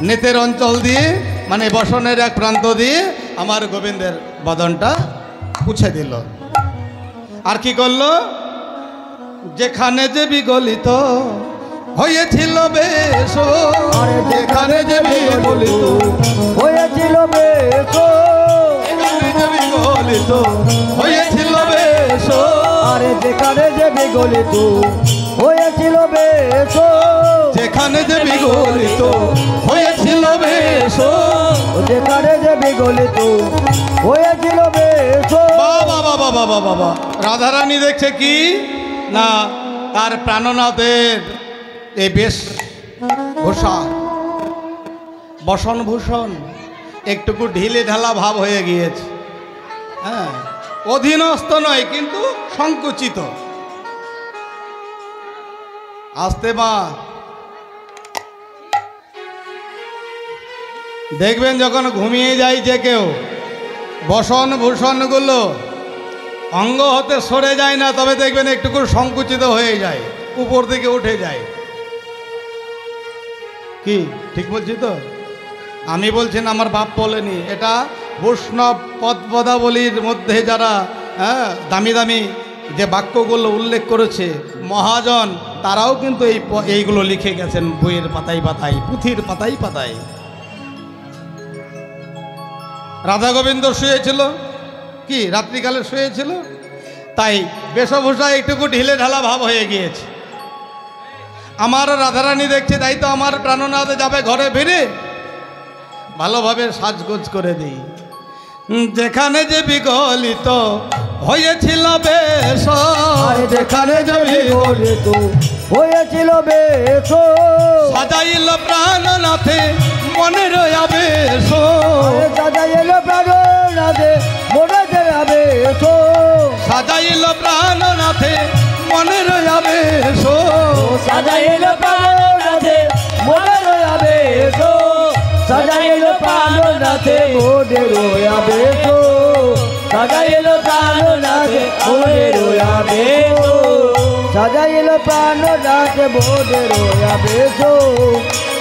নেতের অঞ্চল দিয়ে মানে বসনের এক প্রান্ত দিয়ে আমার গোবিন্দের বদনটা মুছে দিল। আর কি করলো? যেখানে যে বিগলিত হয়েছিল বেশ, যেখানে যে বিগলিত হয়েছিল বেশ, যেখানে যে বিগলিত হয়েছিল বেশ। আরে যেখানে যে বিগলিত হয়েছিল বেশ, যেখানে যে বিগলিত হয়েছিল বেশ। যেখানে যে বিগলিত হয়েছিল বেশ। বাবা বাবা বাবা বাবা, রাধারানী দেখছে কি না, তার প্রাণনাথের এই বেশ ভূষা, বসন ভূষণ একটুকু ঢিলে ঢালা ভাব হয়ে গিয়েছে। হ্যাঁ, অধীনস্থ নয় কিন্তু সংকুচিত। আস্তে মা, দেখবেন যখন ঘুমিয়ে যায় যে কেউ, বসন ভূষণগুলো অঙ্গ হতে সরে যায় না, তবে দেখবেন একটুকু সংকুচিত হয়ে যায়, উপর দিকে উঠে যায়। কি ঠিক বলছি তো? আমি বলছি না, আমার বাপ বলেনি। এটা বৈষ্ণব পদপদাবলীর মধ্যে যারা দামি দামি যে বাক্যগুলো উল্লেখ করেছে মহাজন, তারাও কিন্তু এইগুলো লিখে গেছেন বইয়ের পাতায় পাতায়, পুঁথির পাতায় পাতায়। রাধা গোবিন্দ শুয়েছিল, কি রাত্রিকালে শুয়েছিল, তাই বেশভূষা একটুকু ঢিলে ঢালা ভাব হয়ে গিয়েছে। আমার রাধারানী দেখছে, তাই তো আমার প্রাণনাথ যাবে ঘরে ফিরে, ভালোভাবে সাজগোজ করে দিই। যেখানে যে বিগলিত হয়েছিল বেশ, যেখানে যে বিগলিত হয়েছিল বেশ, সাজাইল প্রাণনাথে মনের আবেশ। সাজাইল প্রাণনাথে মনের আবেশ, সাজাইল প্রাণনাথে মনের আবেশ। সাজাইল প্রাণনাথে মনের আবেশ, সাজাইল প্রাণনাথে মনের আবেশ, সাজাইল প্রাণনাথে মনের আবেশ, সাজাইল প্রাণ নাথ মনে রোয়া বেশো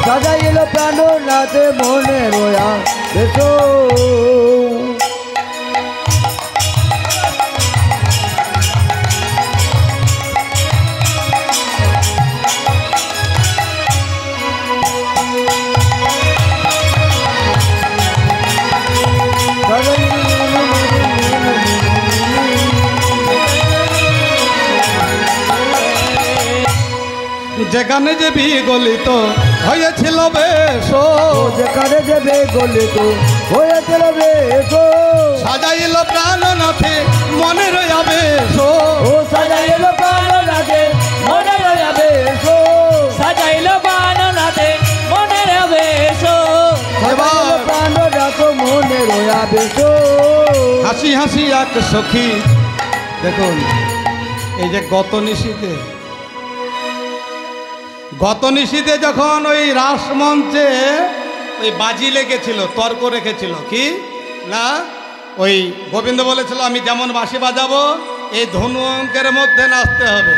সাজাইল প্রাণ নাথ মনে রোয়া বেশো যেখানে যে বিগলিত হয়েছিল বেশ যেখানে যাবে গলিত হয়েছিল বেশো সাজাইল প্রাণনাথে মনে রয়া বেশ ও সাজাইল প্রাণ নাথে মনে রোয়া বেশো সাজাইল বাননাথে মনে রবে সাজাইল প্রাণ নাথ মনে রোয়া বেশো হাসি হাসি এক সখী দেখুন এই যে গত নিশীতে যখন ওই রাসমঞ্চে ওই বাজি লেগেছিল তর্ক রেখেছিল কি না ওই গোবিন্দ বলেছিল আমি যেমন বাঁশি বাজাবো এই ধনু অঙ্কের মধ্যে নাচতে হবে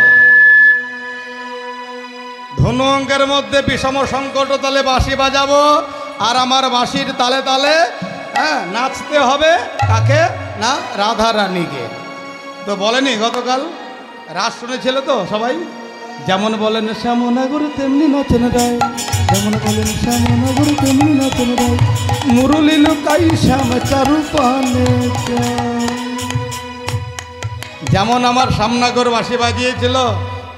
ধনু অঙ্কের মধ্যে বিষম সংকট তালে বাঁশি বাজাবো আর আমার বাঁশির তালে তালে হ্যাঁ নাচতে হবে কাকে না রাধা রানীকে তো বলেনি গতকাল রাস শুনেছিল তো সবাই যেমন বলেন শ্যামনগর তেমনি নাচন রায় যেমন বলেন শ্যামনগর তেমনি নাচন রায় মুরলি লুকাই শ্যাম চারু পানে যেমন আমার শ্যামনগর বাঁশি বাজিয়েছিল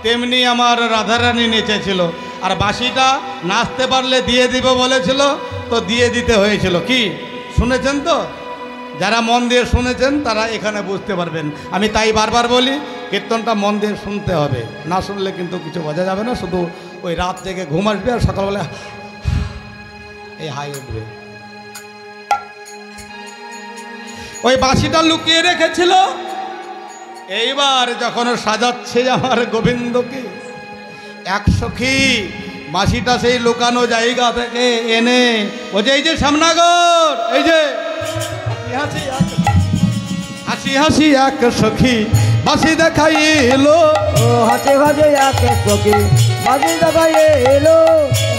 তেমনি আমার রাধারানী নেচেছিল আর বাঁশিটা নাচতে পারলে দিয়ে দিব বলেছিল তো দিয়ে দিতে হয়েছিল কি শুনেছেন তো যারা মন দিয়ে শুনেছেন তারা এখানে বুঝতে পারবেন আমি তাই বারবার বলি কীর্তনটা মন দিয়ে শুনতে হবে না শুনলে কিন্তু কিছু বোঝা যাবে না শুধু ওই রাত থেকে ঘুম আসবে আর সকালবেলা এই হাই উঠবে ওই বাঁশিটা লুকিয়ে রেখেছিল এইবার যখন সাজাচ্ছে আমার গোবিন্দকে এক সখী বাঁশিটা সেই লুকানো জায়গা থেকে এনে বলছে এই যে শ্যামনগর এই যে হাসি হাসি এক সখী বাঁশি দেখাই এলো ও হাসে হাসে এক সখী বাজি দেখাই এলো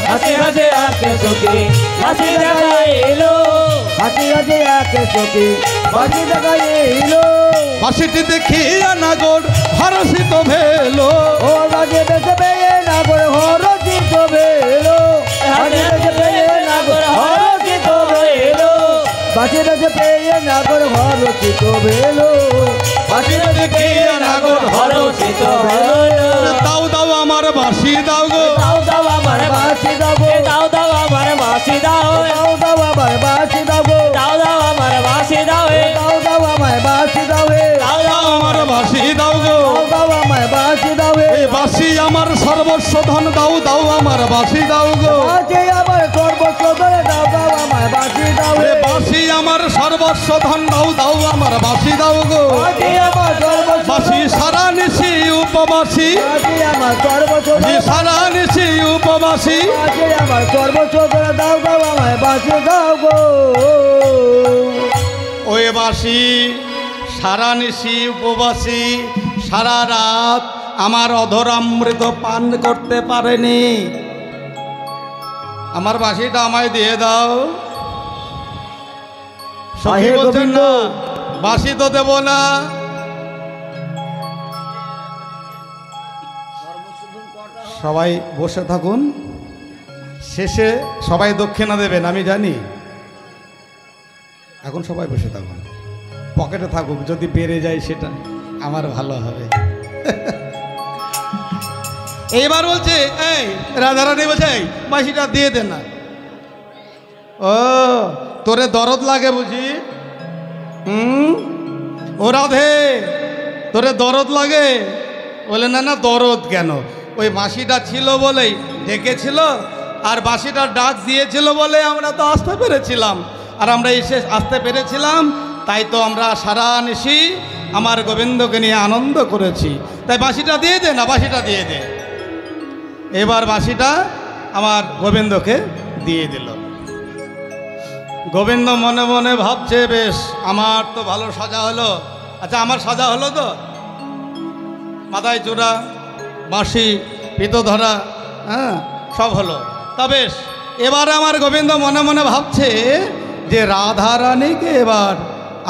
হাসি হাসি আকে সখী হাসি দেখাই এলো হাসি হাসে এক সখী বাজি দেখাই এলো বাঁশিটি দেখিয়া নাগর হরষিত ভেলো ও বাজে বেসে পেয়ে না করে হরজিত বেলো বাজে বেসে পেয়ে না করে হরজিত বেলো বাজে বেসে পেয়ে না করে হরজিত বেলো বাজে দেখিয়া নাগর হরষিত হলো দাও দাও আমার বাঁশি দাও গো দাও দাও আমার বাঁশি দাও গো দাও দাও আমার বাঁশি দাও দাও দাও আমার বাঁশি দাও গো দাও দাও আমার বাঁশি দাও দাও দাও আমার বাঁশি দাও দাও দাও আমার বাঁশি দাও গো দাও দাও আমার বাঁশি দাও এই বাঁশি আমার সর্বস্ব ধন দাও দাও আমার বাঁশি দাও গো বাঁশি আমার সর্বস্ব ধরে দাও দাও আমার বাঁশি দাও এ বাঁশি আমার সর্বস্ব ধন দাও দাও আমার বাঁশি দাও গো বাঁশি আমার সর্বস্ব বাঁশি সারা নিশি উপবাসী বাঁশি আমার সর্বস্ব বাঁশি সারা নিশি উপবাসী বাঁশি আমার সর্বস্ব ধরে দাও দাও আমার বাঁশি দাও গো ওই বাঁশি সারা নিশি উপবাসী সারা রাত আমার অধরামৃত পান করতে পারেনি আমার বাঁশিটা আমায় দিয়ে দাও সখী হে বলছেন গোবিন্দ। না বাঁশি তো দেব না সবাই বসে থাকুন শেষে সবাই দক্ষিণা দেবেন আমি জানি এখন সবাই বসে থাকুন পকেটে থাকুক যদি বেড়ে যায় সেটা আমার ভালো হবে এইবার বলছে এই রাধারানী বলছে এই বাঁশিটা দিয়ে দে না ও তোরে দরদ লাগে বুঝি ও রাধে তোরে দরদ লাগে বলে না না দরদ কেন ওই বাঁশিটা ছিল বলেই ডেকেছিল আর বাঁশিটা ডাক দিয়েছিল বলে আমরা তো আসতে পেরেছিলাম আর আমরা এসে আসতে পেরেছিলাম তাই তো আমরা সারা নিশি আমার গোবিন্দকে নিয়ে আনন্দ করেছি তাই বাঁশিটা দিয়ে দে না বাঁশিটা দিয়ে দে এবার বাঁশিটা আমার গোবিন্দকে দিয়ে দিল গোবিন্দ মনে মনে ভাবছে বেশ আমার তো ভালো সাজা হলো আচ্ছা আমার সাজা হলো তো মাথায় চূড়া বাঁশি পিতো ধরা, হ্যাঁ সব হলো। তবে এবার আমার গোবিন্দ মনে মনে ভাবছে যে রাধা রানীকে এবার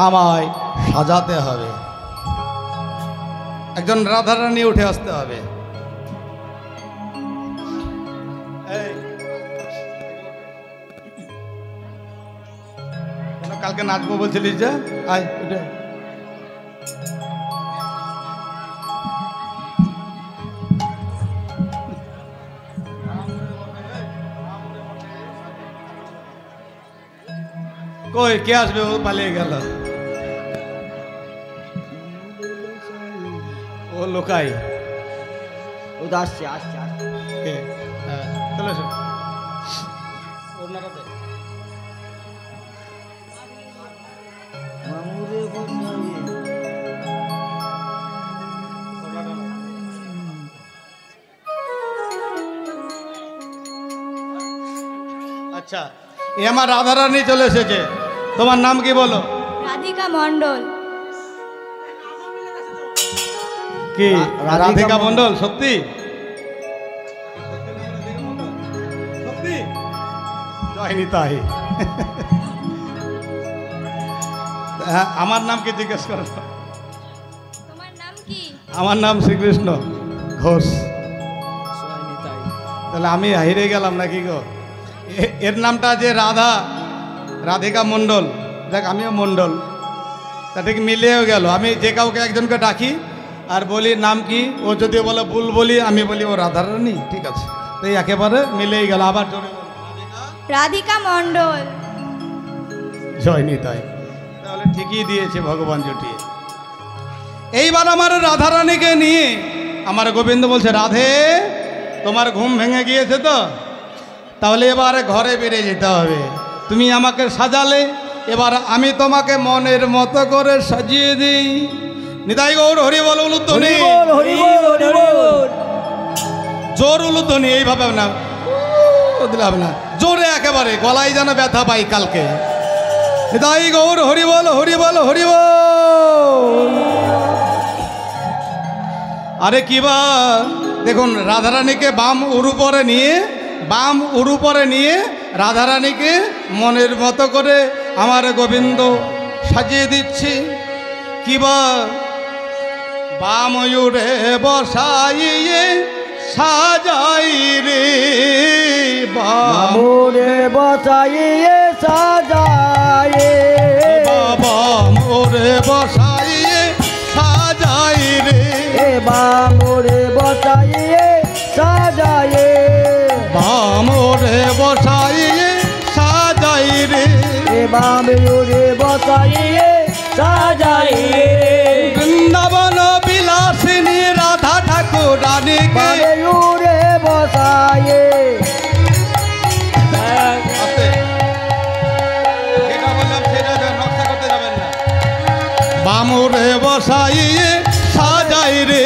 আমায় সাজাতে হবে, একজন রাধা রানী উঠে আসতে হবে। কালকে নাচবো বলছিলিস যে, আয় উঠে। কই কে আসবে? ও পালিয়ে গেল, ও লোকাই। ও আসছে আসছে আসছে। হ্যাঁ চলে এসো। ওড়নাটা দে। মামুরে বসাইয়ে ওড়নাটা নাও। আচ্ছা, এ আমার রাধারানী চলে এসেছে। তোমার নাম কি বলো? রাধিকা মণ্ডল। কি রাধিকা মণ্ডল? সত্যি সত্যি? জয়নি তাই। হ্যাঁ, আমার নাম কি জিজ্ঞেস করো? তোমার নাম কি? আমার নাম শ্রীকৃষ্ণ ঘোষ। তাহলে আমি হেরে গেলাম নাকি গো? এর নামটা যে রাধিকা মণ্ডল, দেখ আমিও মণ্ডল, তা ঠিক মিলিয়েও গেল। আমি যে কাউকে একজনকে ডাকি আর বলি নাম কি, ও যদি বলে ভুল বলি, আমি বলি ও রাধারানী, ঠিক আছে, তো এই একেবারে মিলেই গেল। আবার জোরে বলো, রাধিকা মণ্ডল। জয়নি তাই। তাহলে ঠিকই দিয়েছে ভগবান জুটিয়ে। এইবার আমার রাধারানীকে নিয়ে আমার গোবিন্দ বলছে, রাধে তোমার ঘুম ভেঙে গিয়েছে তো, তাহলে এবারে ঘরে বেরিয়ে যেতে হবে। তুমি আমাকে সাজালে, এবার আমি তোমাকে মনের মতো করে সাজিয়ে দিই। নিতাই গৌর হরি বল। উলুধ্বনি, হরি বল হরি বল। জোর উলুধ্বনি, এইভাবে না দিলে হবে না, জোরে একেবারে গলায় যেন ব্যথা পাই কালকে। নিতাই গৌর হরি বল হরি বল হরি বল। আরে কিবা দেখুন, রাধারানীকে বাম উরু পরে নিয়ে রাধারানীকে মনের মতো করে আমার গোবিন্দ সাজিয়ে দিচ্ছি। কিবা বাময়ুরে বসাইয়ে সাজাই রে, মামুরে বসাইয়ে সাজায়ে, বামরে বসাইয়ে সাজাই রে, মামুরে বসাইয়ে সাজায়ে, বামরে বসাইয়ে সাজাই রে, মামুরে বসাইয়ে সাজায়ে। বৃন্দাবন বিলাসিনী রাধা ঠাকুর রানীকে মামুরে বসাইয়ে, বামরে বসাইয়ে সাজাই রে,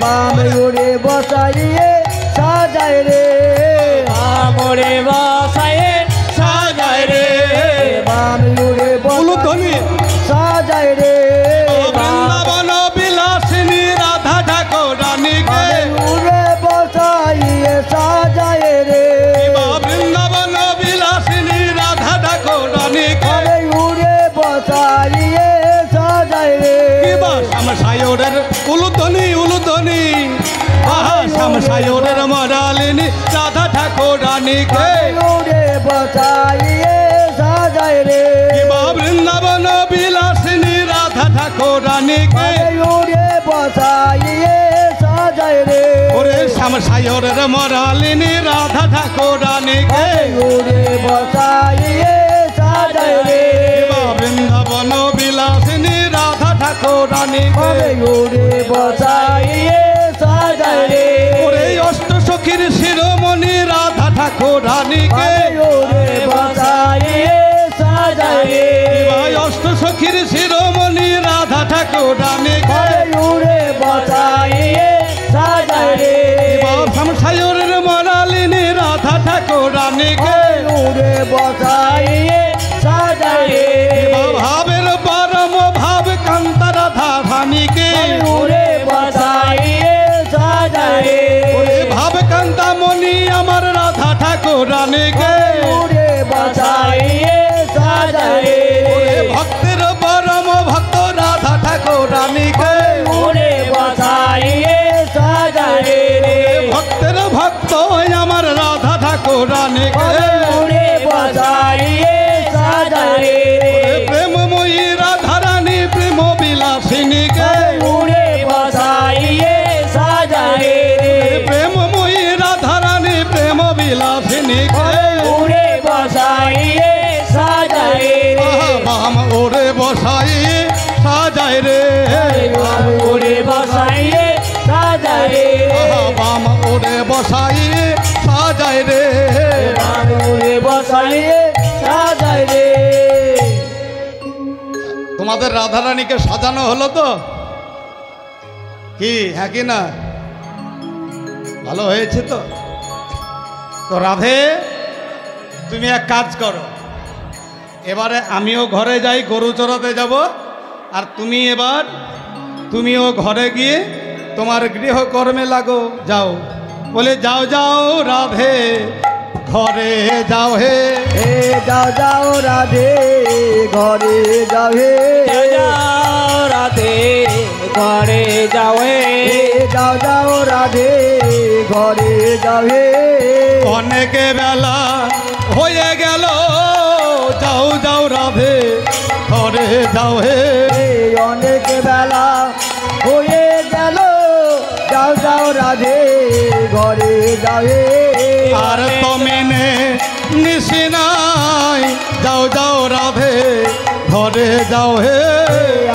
মামুরে বসাইয়ে সাজায় রে, আমরে বাসায়ে সাজায় রে, মামুরে উলুধ্বনি, সাজায় রে, বৃন্দাবন বিলাসিনী রাধা ঠাকুর রানীকে, মামুরে বসাইয়ে সাজায় রে, বৃন্দাবন বিলাসিনী রাধা ঠাকুর রানীকে, মামুরে বসাইয়ে সাজায় রে, শামসায়রের উলুধ্বনি উলুধ্বনি, আহা শামসায়রের মরালিনী রাধা ঠাকুর রানীকে, মামুরে বসাইয়ে সাজায় রে, বৃন্দাবন বিলাসিনী রাধা ঠাকুর রানীকে, মামুরে বসাইয়ে সাজায় রে, ওরে শামসায়রের মরালিনী রাধা ঠাকুর রানীকে, মামুরে বসাইয়ে সাজায় রে, বৃন্দাবন বিলাসিনী রাধা ঠাকুর রানীকে, মামুরে বসাইয়ে সাজায় রে, ওরে অষ্ট সখীর শিরোমণি রাধা ঠাকুর রানীকে, মামুরে বসাইয়ে সাজায় রে, অষ্ট সখীর শিরোমণি রাধা ঠাকুর রানীকে, মামুরে বসাইয়ে সাজায় রে, শামসায়রের মরালিনী রাধা ঠাকুর রানীকে, মামুরে বসাইয়ে সাজায় রে, ভাবের পরম ভাব কান্ত রাধা রানীকে, মামুরে বসাইয়ে সাজায় রানীকে উড়ে বসাইয়ে সাজায় রে প্রেমময়ী রাধা রানী প্রেম বিলাসিনীকে উড়ে বসাইয়ে সাজায় রে প্রেমময়ী রাধা রানী প্রেম বিলাসিনীকে উড়ে বসাইয়ে সাজায় রে বাম ওরে বসাই সাজায় রে উড়ে বসাইয়ে সাজায় রে বাম ওরে বসাই সাজায় রে উড়ে বসাইয়ে সাজায় রে তোমাদের রাধারানীকে সাজানো হলো তো কি হ্যাঁ কি না ভালো হয়েছে তো তো রাধে তুমি এক কাজ করো এবারে আমিও ঘরে যাই গরু চড়াতে যাব আর তুমিও ঘরে গিয়ে তোমার গৃহকর্মে লাগো যাও বলে যাও যাও রাধে ঘরে যাও হে হে যাও যাও রাধে ঘরে যাও হে যাও রাধে ঘরে যাও হে যাও যাও রাধে ঘরে যাও হে অনেক বেলা হয়ে গেল যাও যাও রাধে ঘরে যাও হে অনেক বেলা হয়ে গেল যাও যাও রাধে ঘরে যাও হে আর তমিনে নিশি নাই যাও যাও রাধে ঘরে যাও হে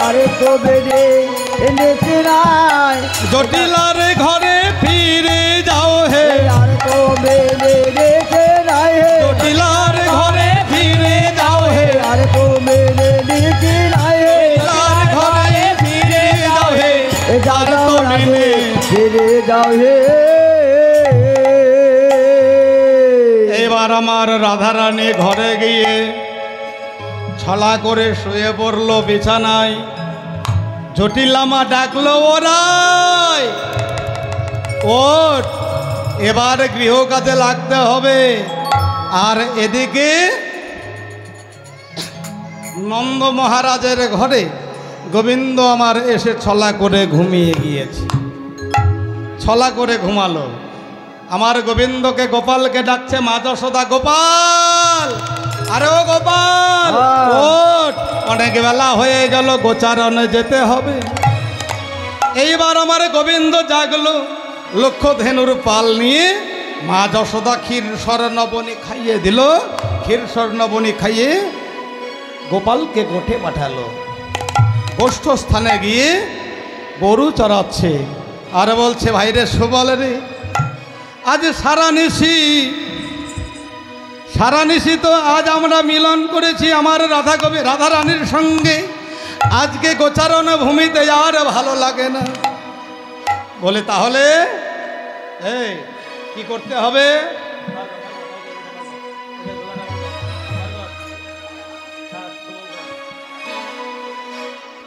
আরে তো বেড়ে এনেছে নাই জটিলার ঘরে ফিরে যাও হে আর তো বেড়ে রেখে নাই হে জটিলার ঘরে ফিরে যাও হে আর তো বেড়ে রেখে নাই হে জটিলার ঘরে ফিরে যাও হে যাও আর যাও রাধে তমিনে ফিরে যাও হে এবার আমার রাধারানী ঘরে গিয়ে ছলা করে শুয়ে পড়লো বিছানায় জটিলামা ডাকলো ওরাই ওঠ এবার গৃহ কাজে লাগতে হবে আর এদিকে নন্দ মহারাজের ঘরে গোবিন্দ আমার এসে ছলা করে ঘুমিয়ে গিয়েছে ছলা করে ঘুমালো আমার গোবিন্দকে গোপালকে ডাকছে মা যশোদা গোপাল আরে ও গোপাল ওঠ অনেক বেলা হয়ে গেল গোচারণে যেতে হবে এইবার আমার গোবিন্দ জাগলো লক্ষ্য ধেনুর পাল নিয়ে মা যশোদা ক্ষীর স্বর্ণবনী খাইয়ে দিল ক্ষীর স্বর্ণবনী খাইয়ে গোপালকে গোঠে পাঠালো গোষ্ঠ স্থানে গিয়ে গরু চড়াচ্ছে আর বলছে ভাইরে সুবল রে আজ সারা নিশি তো আজ আমরা মিলন করেছি আমার রাধা রানীর সঙ্গে আজকে গোচারণ ভূমিতে আর ভালো লাগে না বলে তাহলে এই কি করতে হবে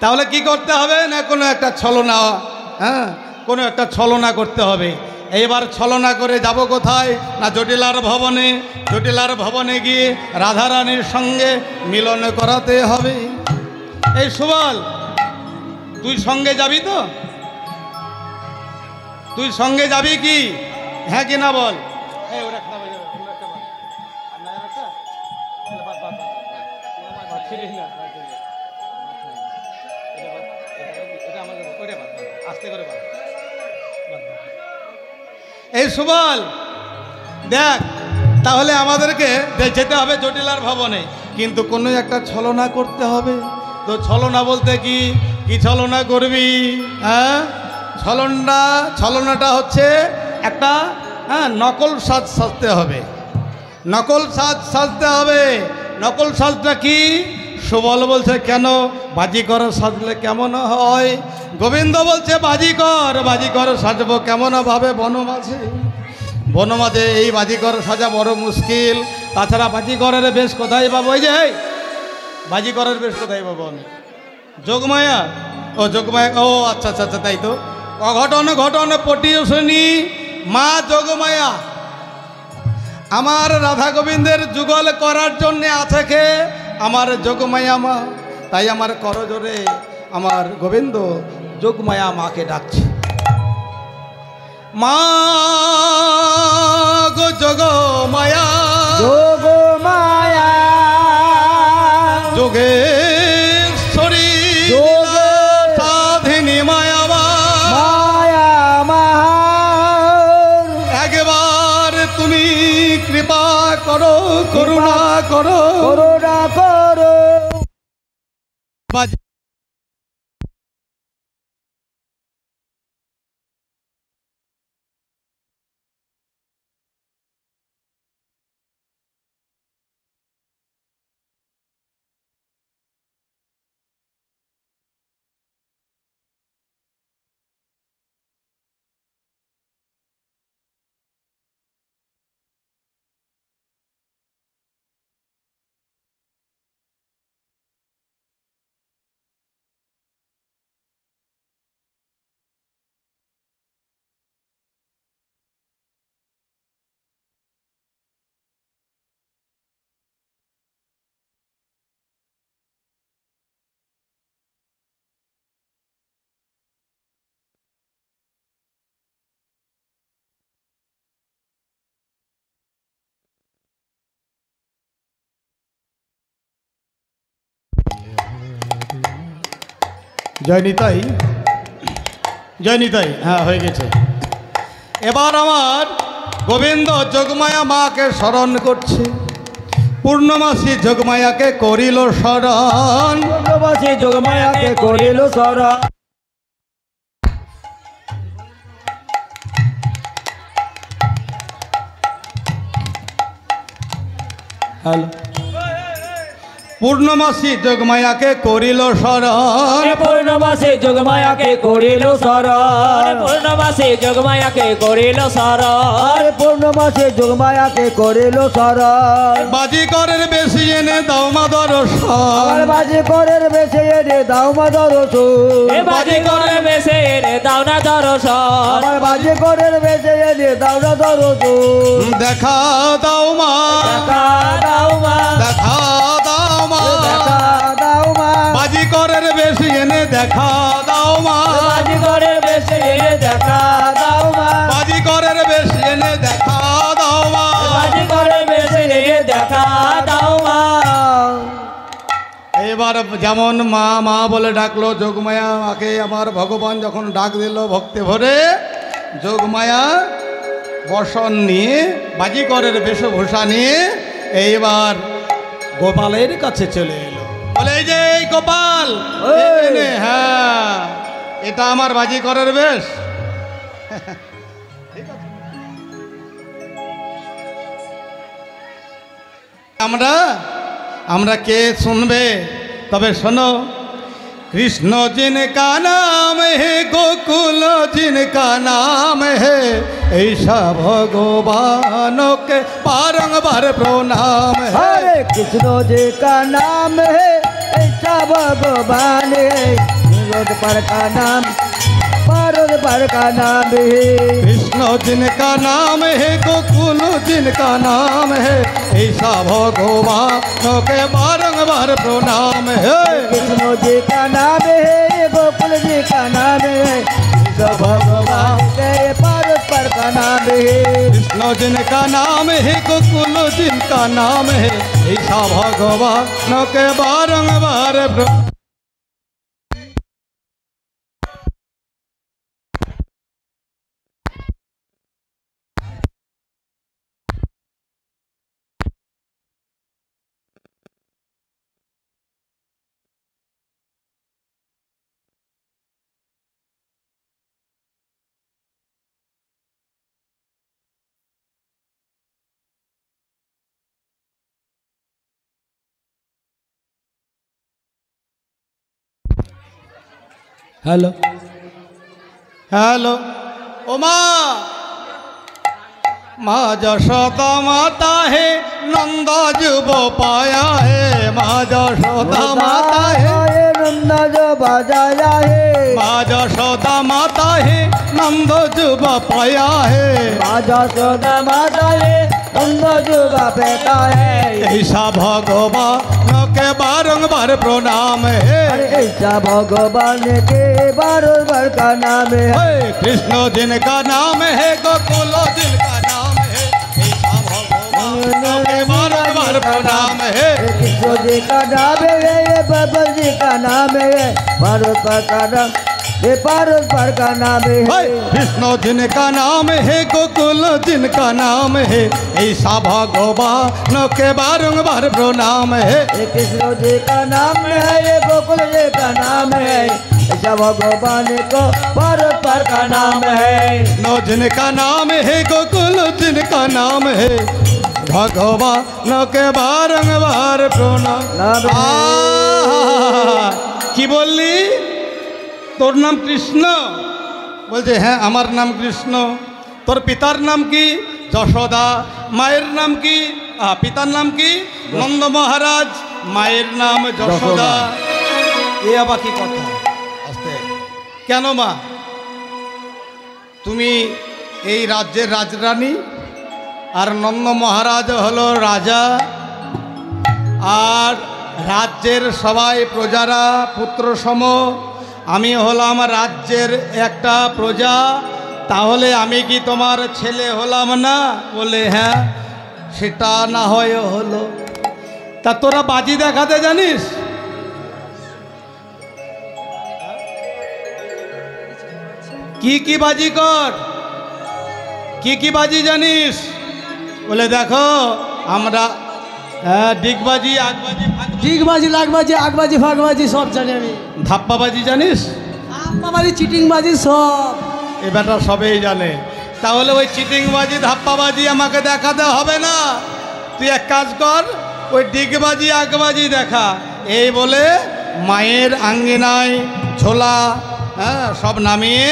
তাহলে কি করতে হবে না কোনো একটা ছলনা কোনো একটা ছলনা করতে হবে এইবার ছলনা করে যাব কোথায় না জটিলার ভবনে গিয়ে রাধারানীর সঙ্গে মিলন করাতে হবে এই সুবল তুই সঙ্গে যাবি তো তুই সঙ্গে যাবি কি হ্যাঁ কি না বল এই সুবল দেখ তাহলে আমাদেরকে যেতে হবে জটিলার ভবনে কিন্তু কোনো একটা ছলনা করতে হবে তো ছলনা বলতে কি ছলনা করবি হ্যাঁ ছলনাটা হচ্ছে একটা নকল সাজতে হবে নকল সাজতে হবে নকল সাজটা কি সুবল বলছে কেন বাজিকর সাজলে কেমন হয় গোবিন্দ বলছে বাজিকর সাজবো কেমন ভাবে বনমাঝে এই বাজিকর সাজা বড় মুশকিল তাছাড়া বাজিকরের বেশ কোথায় পাবো ওই যে বাজিকরের বেশ কোথায় পাবো আমি যোগমায়া ও আচ্ছা তাই তো অঘটন পটিও শুনি মা যোগমায়া আমার রাধা গোবিন্দের যুগল করার জন্যে আছে কে আমার যোগমায়া মা তাই আমার করজোরে আমার গোবিন্দ যোগমায়া মাকে ডাকছে মা যোগ মায়া যোগ মায়া যোগেশ্বরী যোগে সাধিনী মায়াবা মায়া মাহার একবার তুমি কৃপা করো করুণা করো করুণা করো বাজ- জয় নিতাই জয় নিতাই, হ্যাঁ হয়ে গেছে। এবার আমার গোবিন্দ যোগমায়া মাকে স্মরণ করছে। পূর্ণমাসী যোগমায়াকে করিল স্মরণ। পূর্ণবাসী যোগমায়াকে করিল স্মরণ। হ্যালো, পূর্ণমাসী যোগমায়াকে করিল স্মরণ। পূর্ণবাসী যোগমায়াকে করিল শরণ, পূর্ণবাসী যোগমায়াকে করিল শরণ, পূর্ণমাসী যোগমায়াকে করিল স্মরণ। বাজি করের বেশি এনে দাও মা দর্শন। আমার বাজি করের বেশে এনে দাও মা দর্শন। এ বাজি করে বেশে রে দাও না দর্শন, আমার বাজি করের বেশে এনে দাও না দর্শন। দেখা দাও মা, দেখা দাও মা, দেখা দাও মা, দেখা দাও মা। বাজি করের বেশি এনে দেখা দাও মা, বাজি করে বেশে রে দেখা দাও মা, বাজি করের বেশি এনে দেখা দাও মা। বাজি করে বেশে রে দেখা দাও মা। এবার যেমন মা মা বলে ডাকলো যোগমায়া মাকে, আমার ভগবান যখন ডাক দিল ভক্তি ভরে, যোগমায়া বসন নিয়ে বাজিকরের বেশভূষা নিয়ে এইবার গোপালের কাছে চলে এলো। বলে এই যে এই গোপাল, এই নে, হ্যাঁ এটা আমার বাজিকরের বেশ। আমরা আমরা কে শুনবে? তবে শোনো, कृष्ण जिनका नाम है, गोकुल जिनका नाम है, ऐसा भगवानों के बारंबार प्रणाम है। हरे कृष्ण जी का नाम है, ऐसा भगवान है। निरोध पर का नाम, पारोद पर का नाम है। कृष्ण जिनका नाम है, गोकुल जिनका नाम है, ऐसा भगवानों के बारंबार प्रणाम है। कृष्ण जी का नाम है, गोकुल जी का नाम है, ऐसा भगवान के पारोद पर का नाम है। कृष्ण जिनका नाम है, गोकुल जिनका नाम है, ऐसा भगवानों के बारंबार प्रणाम। हेलो हेलो, ओ माँ, माँ जशोदा माता है, नंदा जुब पाया है। माँ जशोदा माता है, नंदा जो बजाया है। माँ जशोदा माता है, नंद जुब पाया है। राजा सोदा माता है, नंदा जो बेटा है। ऐसा भगवान के बारंबार प्रणाम है। अरे ऐसा भगवान के बारंबार का नाम है। कृष्ण जिनका नाम है, गोकुल जिनका नाम है, नौके बारंबार प्रणाम है। कृष्ण जी का नाम है, ये बाबा जी का नाम है, भारत पर का नाम, ये भारत पर का नाम है। कृष्ण जिनका नाम है, गोकुल जिनका नाम है, ऐसा भगवान के बारंबार प्रणाम है। ये कृष्ण जी का नाम है, ये गोकुल जी का नाम है, ऐसा भगवान को भारत पर का नाम है। नो जिनका नाम है, गोकुल जिनका नाम है, भगवान के बारंबार प्रणाम। কি বললি? তোর নাম কৃষ্ণ? বলছে হ্যাঁ আমার নাম কৃষ্ণ। তোর পিতার নাম কি? যশোদা। মায়ের নাম কি? পিতার নাম কি? নন্দ মহারাজ। মায়ের নাম যশোদা। এ আবার কি কথা? আস্তে। কেন মা, তুমি এই রাজ্যের রাজরানী, আর নন্দ মহারাজ হলো রাজা, আর রাজ্যের সবাই প্রজারা পুত্র সম, আমি হলাম রাজ্যের একটা প্রজা, তাহলে আমি কি তোমার ছেলে হলাম না? বলে হ্যাঁ, সেটা না হয় হলো। তা তোরা বাজি দেখাতে জানিস? কি কি বাজি কর, কি কি বাজি জানিস? বলে দেখো আমরা ডিগবাজি, আগবাজি, ডিগবাজি, লাগবাজি, আগবাজি, ফাগবাজি সব জানি আমি। ধাপ্পাবাজি জানিস? ধাপ্পাবাজি, চিটিংবাজি সব। এ বেটা সবেই জানে। তাহলে ওই চিটিংবাজি ধাপ্পাবাজি আমাকে দেখাতে হবে না, তুই এক কাজ কর, ওই ডিগবাজি আগবাজি দেখা। এই বলে মায়ের আঙ্গিনায় ঝোলা সব নামিয়ে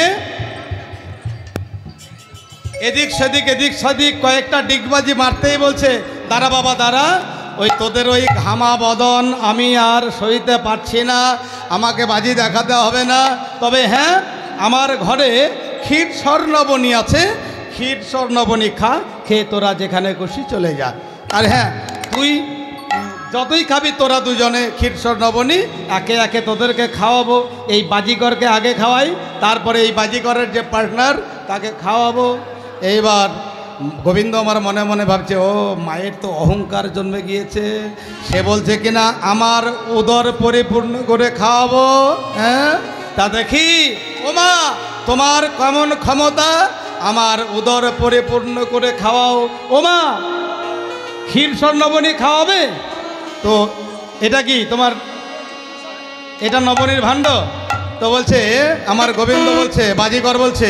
এদিক সেদিক কয়েকটা ডিগবাজি মারতেই বলছে দাঁড়া বাবা দাঁড়া, ওই তোদের ওই ঘামা বদন আমি আর সইতে পারছি না, আমাকে বাজি দেখাতে হবে না। তবে হ্যাঁ, আমার ঘরে ক্ষীর স্বর্ণবনী আছে, ক্ষীর স্বর্ণবনী খা, খেয়ে তোরা যেখানে খুশি চলে যা। আর হ্যাঁ, তুই যতই খাবি তোরা দুজনে ক্ষীর স্বর্ণবনী একে একে তোদেরকে খাওয়াবো। এই বাজিকরকে আগে খাওয়াই, তারপরে এই বাজিকরের যে পার্টনার তাকে খাওয়াবো। এইবার গোবিন্দ আমার মনে মনে ভাবছে, ও মায়ের তো অহংকার জন্মে গিয়েছে, সে বলছে কিনা আমার উদর পরিপূর্ণ করে খাওয়াবো। হ্যাঁ, তা দেখি ও মা তোমার কেমন ক্ষমতা, আমার উদর পরিপূর্ণ করে খাওয়াও। ও মা, ক্ষীর স্বর্ণবনী খাওয়াবে? তো এটা কি তোমার, এটা নবনীর ভাণ্ড? তো বলছে আমার গোবিন্দ বলছে, বাজিকর বলছে,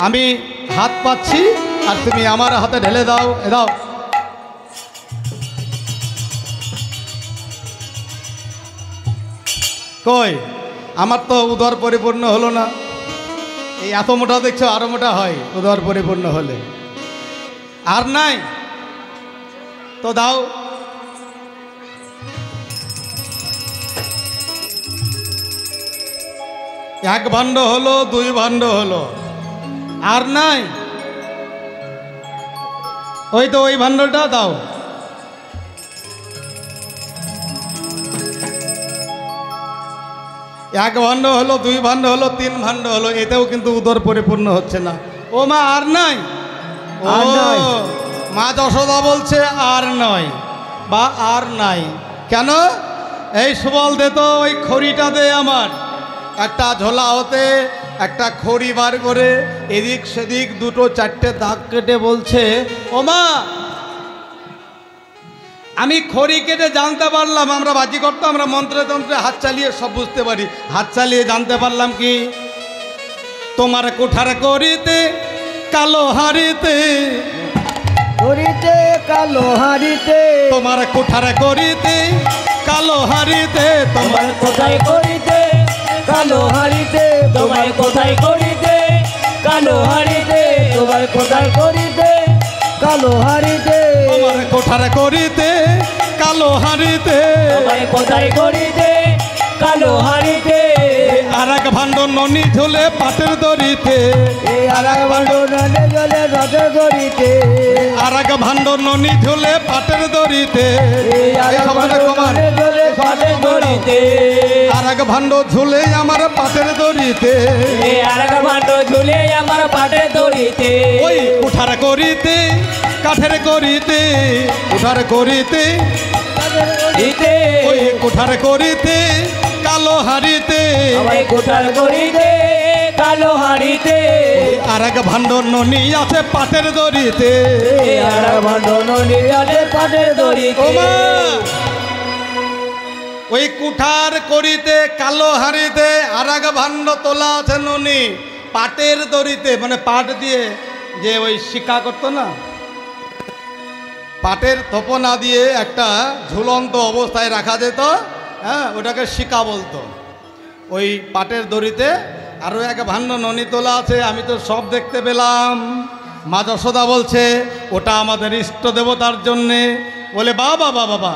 আমি হাত পাচ্ছি আর তুমি আমার হাতে ঢেলে দাও, দাও। কই, আমার তো উদর পরিপূর্ণ হলো না। এই এত মোটা দেখছো, আরো মোটা হয় উদর পরিপূর্ণ হলে। আর নাই তো দাও। এক ভাণ্ড হলো, দুই ভাণ্ড হলো, আর নাই। ওই তো ওই ভাণ্ডটা দাও। এক ভাণ্ড হলো, দুই ভাণ্ড হলো, তিন ভাণ্ড হলো, এতেও কিন্তু উদর পরিপূর্ণ হচ্ছে না। ও মা, আর নাই? ও মা যশোদা বলছে আর নয়, বা আর নাই কেন? এই সুবল দে তো ওই খড়িটা দে আমার। একটা ঝোলা হতে একটা খড়ি বার করে এদিক সেদিক দুটো চারটে দাগ কেটে বলছে, ও মা আমি খড়ি কেটে জানতে পারলাম, আমরা বাজি করতাম, আমরা মন্ত্রে তন্ত্রে হাত চালিয়ে সব বুঝতে পারি, হাত চালিয়ে জানতে পারলাম কি, তোমার কুঠার করিতে কালো হাড়িতে, করিতে কালো হাড়িতে, তোমার কুঠার করিতে কালো হাড়িতে, তোমার কোথায় করিতে কালো হাড়িতে, তোমার কোথায় করিতে কালো হাড়িতে, তোমার কোথায় করিতে কালো হাড়িতে, তোমার কুঠার করিতে কালো হাড়িতে, তোমার কোথায় করিতে কালো হাড়িতে। আর এক ভাণ্ড ননি ঝুলে পাটের দড়িতে, এই আর এক ভাণ্ড ননি ঝুলে রথের দড়িতে, আর এক ভাণ্ড ননি ঝুলে পাটের দড়িতে, এই আর এক ভাণ্ড ননি ঝুলে পাটের দড়িতে, আর এক ভাণ্ড ঝুলে আমার পাটের দড়িতে, এই আর এক ভাণ্ড ঝুলে আমার পাটের দড়িতে, ওই কুঠার করিতে কাঠের করিতে কুঠার করিতে দিতে ওই কুঠার করিতে কালো হাড়িতে আমায় কোঠার করিতে কালো হাড়িতে আর এক ভাণ্ড ননি আছে পাটের দড়িতে আর ভান্ডননি আছে পাটের দড়িতে ওমা ওই কুঠার করিতে কালো হাড়িতে আর এক ভাণ্ড তোলা আছে ননি পাটের দড়িতে মানে পাট দিয়ে যে ওই শিকা করতো না পাটের থোপনা দিয়ে একটা ঝুলন্ত অবস্থায় রাখা যেত হ্যাঁ ওটাকে শিকা বলতো ওই পাটের দড়িতে আরও এক ভাণ্ড ননি তোলা আছে আমি তো সব দেখতে পেলাম মা যশোদা বলছে ওটা আমাদের ইষ্ট দেবতার জন্যে বলে বাবা বাবা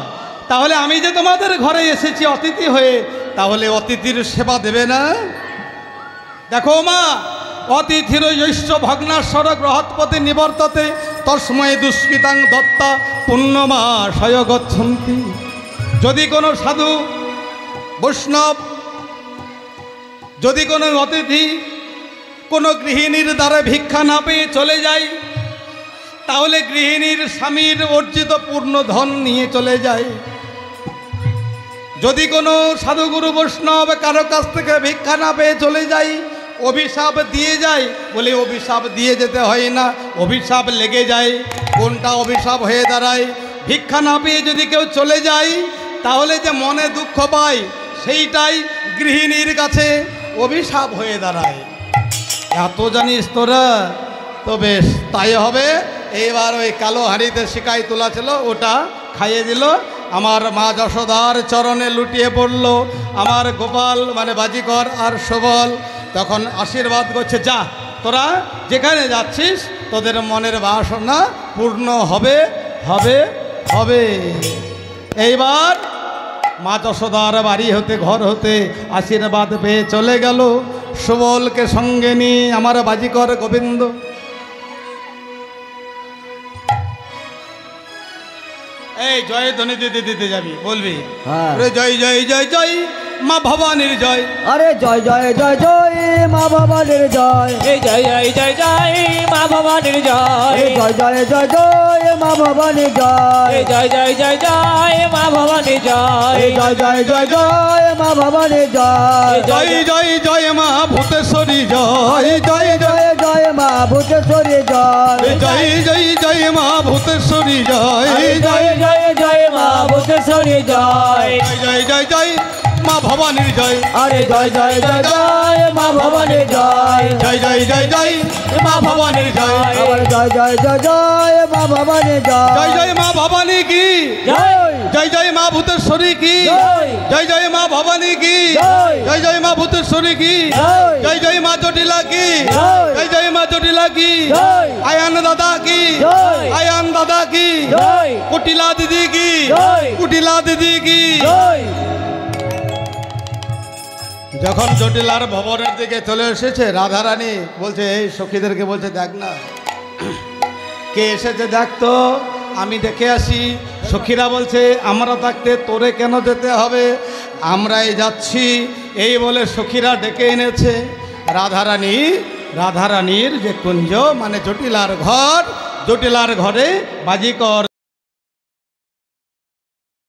তাহলে আমি যে তোমাদের ঘরে এসেছি অতিথি হয়ে তাহলে অতিথির সেবা দেবে না দেখো মা অতিথির ঐশ্য ভগ্নাশ্বর গ্রহৎপতি নিবর্ততে তস্মৈ দুষ্কৃতাং দত্তা পুণ্যমা শয় গচ্ছন্তি যদি কোনো সাধু বৈষ্ণব যদি কোনো অতিথি কোনো গৃহিণীর দ্বারা ভিক্ষা না পেয়ে চলে যায় তাহলে গৃহিণীর স্বামীর অর্জিত পূর্ণ ধন নিয়ে চলে যায় যদি কোনো সাধুগুরু বৈষ্ণব কারো কাছ থেকে ভিক্ষা না পেয়ে চলে যায় অভিশাপ দিয়ে যায় বলে অভিশাপ দিয়ে যেতে হয় না অভিশাপ লেগে যায় কোনটা অভিশাপ হয়ে দাঁড়ায় ভিক্ষা না পেয়ে যদি কেউ চলে যায় তাহলে যে মনে দুঃখ পায় সেইটাই গৃহিণীর কাছে অভিশাপ হয়ে দাঁড়ায় এত জানিস তোরা তো বেশ তাই হবে এইবার ওই কালো হাঁড়িতে শিকাই তোলা ছিল ওটা খাইয়ে দিল আমার মা যশোদার চরণে লুটিয়ে পড়ল আমার গোপাল মানে বাজিকর আর সবল তখন আশীর্বাদ করছে যা তোরা যেখানে যাচ্ছিস তোদের মনের বাসনা পূর্ণ হবে হবে হবে এইবার মা যশোদার বাড়ি হতে ঘর হতে আশীর্বাদ পেয়ে চলে গেল সুবলকে সঙ্গে নিয়ে আমার বাজিকর গোবিন্দ এই জয় ধ্বনি দিতে দিতে যাবি বলবি হ্যাঁ। ওরে জয় জয় জয় জয় মা ভবানীর জয় আরে জয় জয় জয় জয় মা ভবানীর জয় এই জয় জয় জয় জয় মা ভবানীর জয় এই জয় জয় জয় জয় মা ভবানীর জয় এই জয় জয় জয় জয় মা ভবানীর জয় এই জয় জয় জয় জয় মা ভবানীর জয় জয় জয় জয় মা ভূতেশ্বরী জয় জয় জয় জয় জয় মা ভূতেশ্বরী জয় জয় জয় জয় মা ভূতেশ্বরী জয় জয় জয় জয় মা ভূতেশ্বরী জয় জয় জয় জয় মা ভবানীর জয় আরে জয় জয় জয় জয় মা ভবানীর জয় জয় জয় জয় জয় মা ভবানীর জয় আবার জয় জয় জয় জয় মা ভবানীর জয় জয় জয় মা ভবানী কি জয় জয় জয় মা ভূতেশ্বরী কি জয় জয় জয় মা ভবানী কি জয় জয় জয় মা ভূতেশ্বরী কি জয় জয় জয় মা জটিলা কি জয় জয় জয় মা জটিলা কি জয় আয়ান দাদা কি জয় আয়ান দাদা কি জয় কুটিলা দিদি কি জয় কুটিলা দিদি কি জয় যখন জটিলার ভবনের দিকে চলে এসেছে রাধারানী বলছে এই সখীদেরকে বলছে দেখ না কে এসেছে দেখ তো আমি দেখে আসি সখীরা বলছে আমরা থাকতে তোরে কেন যেতে হবে আমরাই যাচ্ছি এই বলে সখীরা ডেকে এনেছে রাধারানীর যে কুঞ্জ মানে জটিলার ঘর জটিলার ঘরে বাজিকর